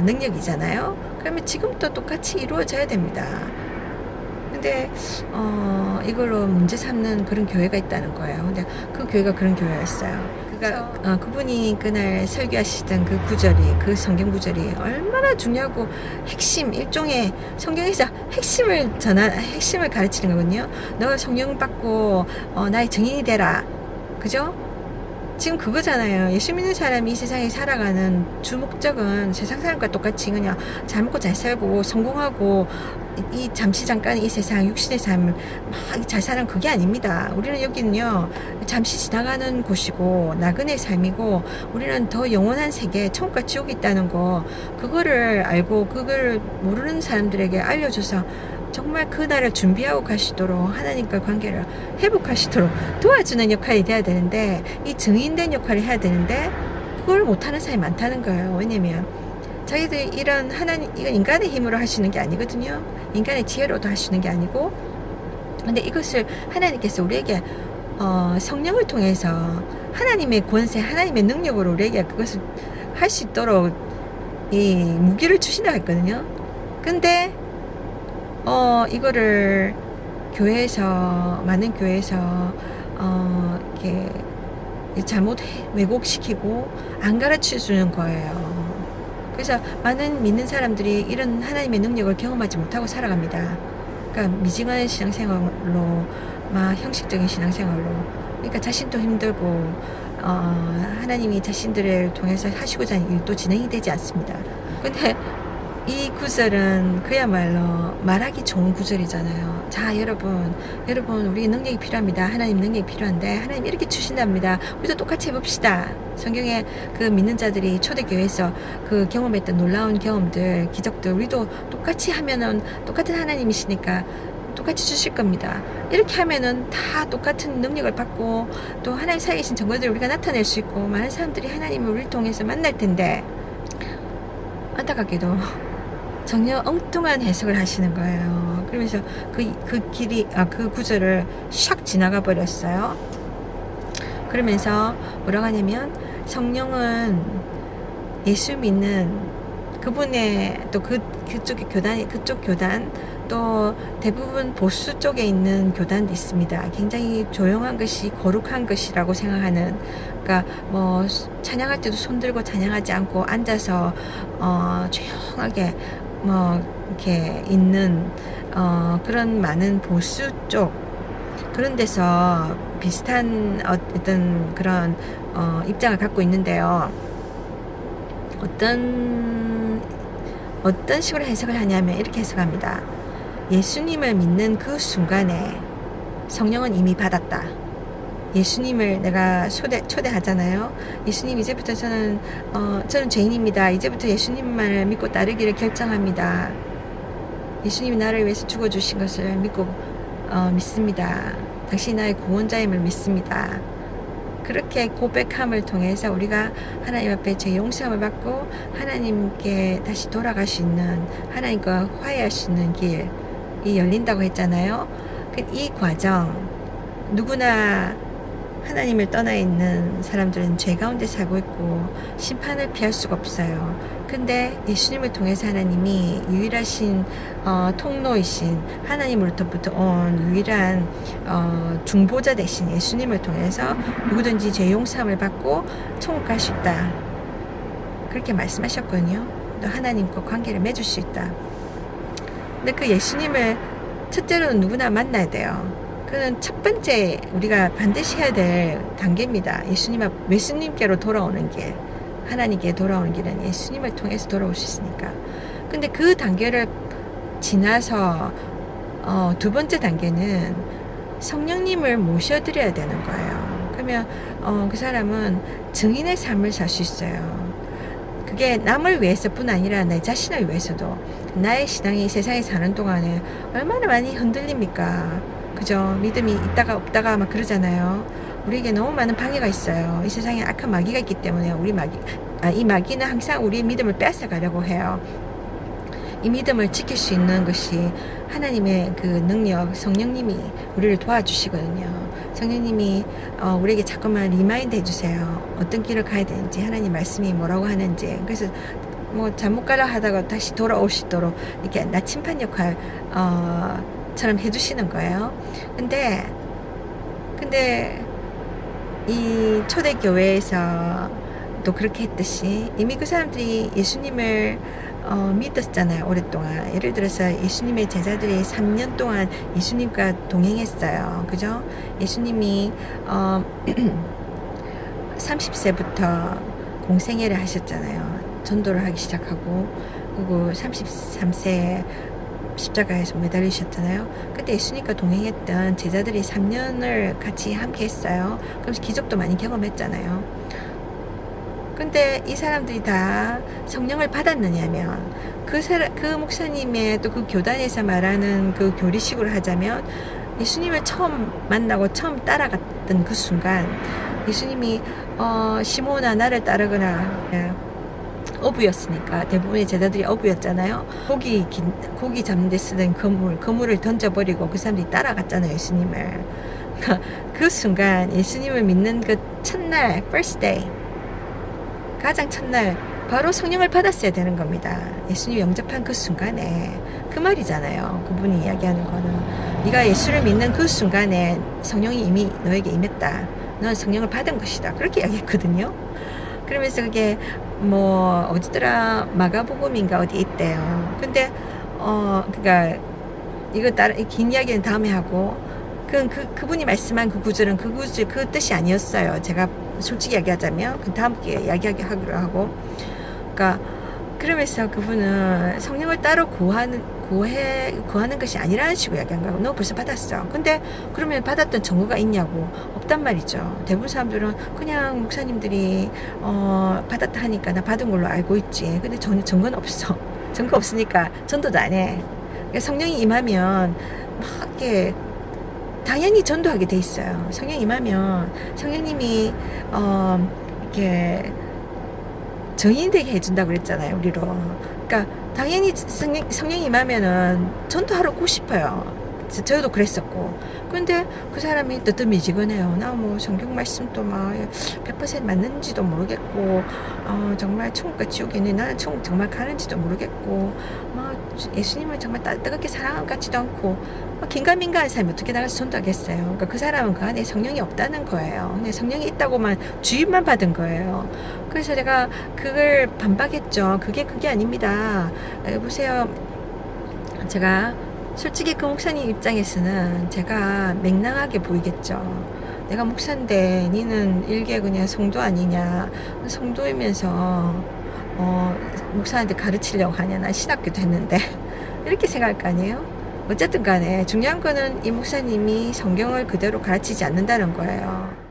능력이잖아요. 그러면 지금도 똑같이 이루어져야 됩니다. 근데 이걸로 문제 삼는 그런 교회가 있다는 거예요. 근데 그 교회가 그런 교회였어요. 그러니까 그분이 그날 설교하시던 그 구절이, 그 성경 구절이 얼마나 중요하고 핵심, 일종의 성경에서 핵심을 가르치는 거거든요. 너가 성령 받고 나의 증인이 되라. 그죠? 지금 그거잖아요. 예수 믿는 사람이 이 세상에 살아가는 주 목적은 세상 사람과 똑같이 그냥 잘 먹고 잘 살고 성공하고 이 잠깐 이 세상 육신의 삶을 막 잘 사는 그게 아닙니다. 우리는 여기는요 잠시 지나가는 곳이고 나그네 삶이고, 우리는 더 영원한 세계, 천국과 지옥이 있다는 거, 그거를 알고 그걸 모르는 사람들에게 알려줘서 정말 그 날을 준비하고 가시도록, 하나님과 관계를 회복하시도록 도와주는 역할이 돼야 되는데, 이 증인된 역할을 해야 되는데 그걸 못하는 사람이 많다는 거예요. 왜냐면 자기들이 이건 인간의 힘으로 하시는 게 아니거든요. 인간의 지혜로도 하시는 게 아니고, 근데 이것을 하나님께서 우리에게 성령을 통해서 하나님의 권세, 하나님의 능력으로 우리에게 그것을 할 수 있도록 이 무기를 주신다고 했거든요. 근데 이거를 많은 교회에서 이렇게 잘못 왜곡시키고 안 가르쳐 주는 거예요. 그래서 많은 믿는 사람들이 이런 하나님의 능력을 경험하지 못하고 살아갑니다. 그러니까 미징한 신앙생활로, 막 형식적인 신앙생활로, 그러니까 자신도 힘들고 하나님이 자신들을 통해서 하시고자 하는 일도 진행이 되지 않습니다. 근데 이 구절은 그야말로 말하기 좋은 구절이잖아요. 자, 여러분 우리 능력이 필요합니다. 하나님 능력이 필요한데 하나님 이렇게 주신답니다. 우리도 똑같이 해봅시다. 성경에 그 믿는 자들이 초대교회에서 그 경험했던 놀라운 경험들, 기적들, 우리도 똑같이 하면은 똑같은 하나님이시니까 똑같이 주실 겁니다. 이렇게 하면은 다 똑같은 능력을 받고 또 하나님 살아계신 증거들을 우리가 나타낼 수 있고, 많은 사람들이 하나님을 우리를 통해서 만날 텐데, 안타깝게도 전혀 엉뚱한 해석을 하시는 거예요. 그러면서 그 구절을 샥 지나가 버렸어요. 그러면서 뭐라고 하냐면, 성령은 예수 믿는 그분의 또 그쪽 교단 또 대부분 보수 쪽에 있는 교단도 있습니다. 굉장히 조용한 것이 거룩한 것이라고 생각하는, 그러니까 뭐 찬양할 때도 손 들고 찬양하지 않고 앉아서 조용하게 뭐 이렇게 있는 그런 많은 보수 쪽 그런 데서 비슷한 어떤 그런 입장을 갖고 있는데요. 어떤 식으로 해석을 하냐면 이렇게 해석합니다. 예수님을 믿는 그 순간에 성령은 이미 받았다. 예수님을 내가 초대하잖아요. 예수님, 이제부터 저는 죄인입니다. 이제부터 예수님만을 믿고 따르기를 결정합니다. 예수님이 나를 위해서 죽어주신 것을 믿습니다. 당신이 나의 구원자임을 믿습니다. 그렇게 고백함을 통해서 우리가 하나님 앞에 죄 용서함을 받고 하나님께 다시 돌아갈 수 있는, 하나님과 화해할 수 있는 길이 열린다고 했잖아요. 이 과정, 누구나 하나님을 떠나 있는 사람들은 죄 가운데 살고 있고 심판을 피할 수가 없어요. 근데 예수님을 통해서 하나님이 유일하신 통로이신, 하나님으로부터 온 유일한 중보자 대신 예수님을 통해서 누구든지 죄 용서함을 받고 천국 갈 수 있다. 그렇게 말씀하셨거든요. 또 하나님과 관계를 맺을 수 있다. 근데 그 예수님을 첫째로는 누구나 만나야 돼요. 그는 첫 번째 우리가 반드시 해야 될 단계입니다. 예수님께로 돌아오는 길, 하나님께 돌아오는 길은 예수님을 통해서 돌아올 수 있으니까. 근데 그 단계를 지나서 두 번째 단계는 성령님을 모셔드려야 되는 거예요. 그러면 그 사람은 증인의 삶을 살 수 있어요. 그게 남을 위해서뿐 아니라 내 자신을 위해서도. 나의 신앙이 이 세상에 사는 동안에 얼마나 많이 흔들립니까? 그죠? 믿음이 있다가 없다가 막 그러잖아요. 우리에게 너무 많은 방해가 있어요. 이 세상에 악한 마귀가 있기 때문에 이 마귀는 항상 우리의 믿음을 뺏어가려고 해요. 이 믿음을 지킬 수 있는 것이 하나님의 그 능력, 성령님이 우리를 도와주시거든요. 성령님이 우리에게 자꾸만 리마인드 해주세요. 어떤 길을 가야 되는지, 하나님 말씀이 뭐라고 하는지. 그래서 뭐 잘못 가려 하다가 다시 돌아올 수 있도록 이렇게 나침반 역할 처럼 해주시는 거예요. 근데 이 초대교회에서 또 그렇게 했듯이 이미 그 사람들이 예수님을 믿었잖아요. 오랫동안. 예를 들어서 예수님의 제자들이 3년 동안 예수님과 동행했어요. 그죠? 예수님이 30세부터 공생애를 하셨잖아요. 전도를 하기 시작하고, 그리고 33세에 십자가에서 매달리셨잖아요. 그때 예수님과 동행했던 제자들이 3년을 같이 함께 했어요. 그래서 기적도 많이 경험했잖아요. 근데 이 사람들이 다 성령을 받았느냐면, 그 목사님의 또 그 교단에서 말하는 그 교리식으로 하자면, 예수님을 처음 만나고 처음 따라갔던 그 순간 예수님이 시몬아 나를 따르거나, 어부였으니까 대부분의 제자들이 어부였잖아요. 고기 잡는 데 쓰던 그물을 던져버리고 그 사람들이 따라갔잖아요, 예수님을. 그 순간 예수님을 믿는 그 첫날, first day, 가장 첫날 바로 성령을 받았어야 되는 겁니다. 예수님 영접한 그 순간에. 그 말이잖아요, 그분이 이야기하는 거는. 네가 예수를 믿는 그 순간에 성령이 이미 너에게 임했다. 너는 성령을 받은 것이다. 그렇게 이야기했거든요. 그러면서 그게 뭐 어디더라, 마가복음인가 어디 있대요. 근데 그러니까 이 긴 이야기는 다음에 하고, 그분이 말씀한 그 구절은 그 뜻이 아니었어요. 제가 솔직히 이야기하자면 그 다음 기회에 이야기하기로 하고. 그러니까 그러면서 그분은 성령을 따로 구하는 것이 아니라는 식으로 이야기한 거예요. 너 벌써 받았어. 근데 그러면 받았던 증거가 있냐고. 없단 말이죠. 대부분 사람들은 그냥 목사님들이 받았다 하니까 나 받은 걸로 알고 있지. 근데 전혀 증거는 없어. 증거 없으니까 전도도 안 해. 그러니까 성령이 임하면 막 이렇게 당연히 전도하게 돼 있어요. 성령 임하면 성령님이 이렇게 정인이 되게 해준다고 그랬잖아요, 우리로. 그러니까 당연히 성령 임하면은 전도하러 오고 싶어요. 저도 그랬었고. 근데 그 사람이 뜨뜻미지근해요. 나 뭐 성경 말씀도 막 100% 맞는지도 모르겠고, 정말 천국과 지옥이네. 나는 천국 정말 가는지도 모르겠고, 막 예수님을 정말 뜨겁게 사랑한 것 같지도 않고, 막 긴가민가한 사람이 어떻게 나가서 전도하겠어요. 그러니까 그 사람은 그 안에 성령이 없다는 거예요. 근데 성령이 있다고만 주입만 받은 거예요. 그래서 제가 그걸 반박했죠. 그게 아닙니다. 보세요. 제가 솔직히 그 목사님 입장에서는 제가 맹랑하게 보이겠죠. 내가 목사인데 니는 일개 그냥 성도 아니냐. 성도이면서 목사한테 가르치려고 하냐. 난 신학교도 했는데 이렇게 생각할 거 아니에요. 어쨌든 간에 중요한 거는 이 목사님이 성경을 그대로 가르치지 않는다는 거예요.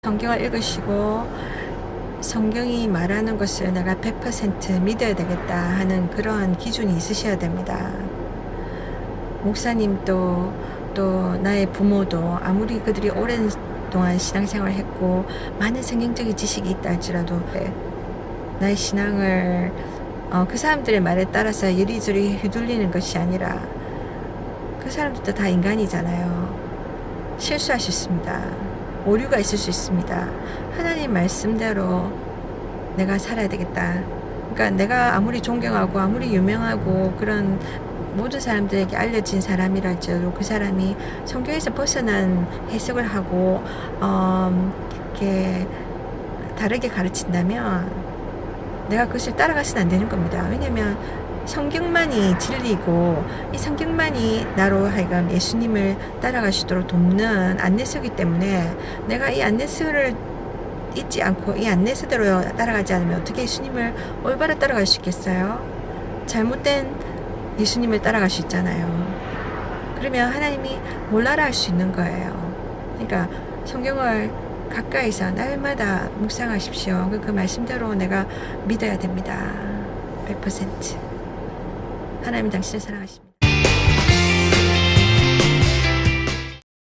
성경을 읽으시고 성경이 말하는 것을 내가 100% 믿어야 되겠다 하는 그런 기준이 있으셔야 됩니다. 목사님도 또 나의 부모도 아무리 그들이 오랜 동안 신앙생활을 했고 많은 성경적인 지식이 있다 할지라도 나의 신앙을 그 사람들의 말에 따라서 이리저리 휘둘리는 것이 아니라 그 사람들도 다 인간이잖아요. 실수할 수 있습니다. 오류가 있을 수 있습니다. 하나님 말씀대로 내가 살아야 되겠다. 그러니까 내가 아무리 존경하고 아무리 유명하고 그런 모든 사람들에게 알려진 사람이랄지라도 그 사람이 성경에서 벗어난 해석을 하고 이렇게 다르게 가르친다면 내가 그것을 따라가서는 안 되는 겁니다. 왜냐하면 성경만이 진리고 이 성경만이 나로 하여금 예수님을 따라갈 수 있도록 돕는 안내서이기 때문에 내가 이 안내서를 잊지 않고 이 안내서대로 따라가지 않으면 어떻게 예수님을 올바로 따라갈 수 있겠어요? 잘못된 예수님을 따라갈 수 있잖아요. 그러면 하나님이 몰라라 할 수 있는 거예요. 그러니까 성경을 가까이서 날마다 묵상하십시오. 그 말씀대로 내가 믿어야 됩니다. 100%. 하나님 당신을 사랑하십니다.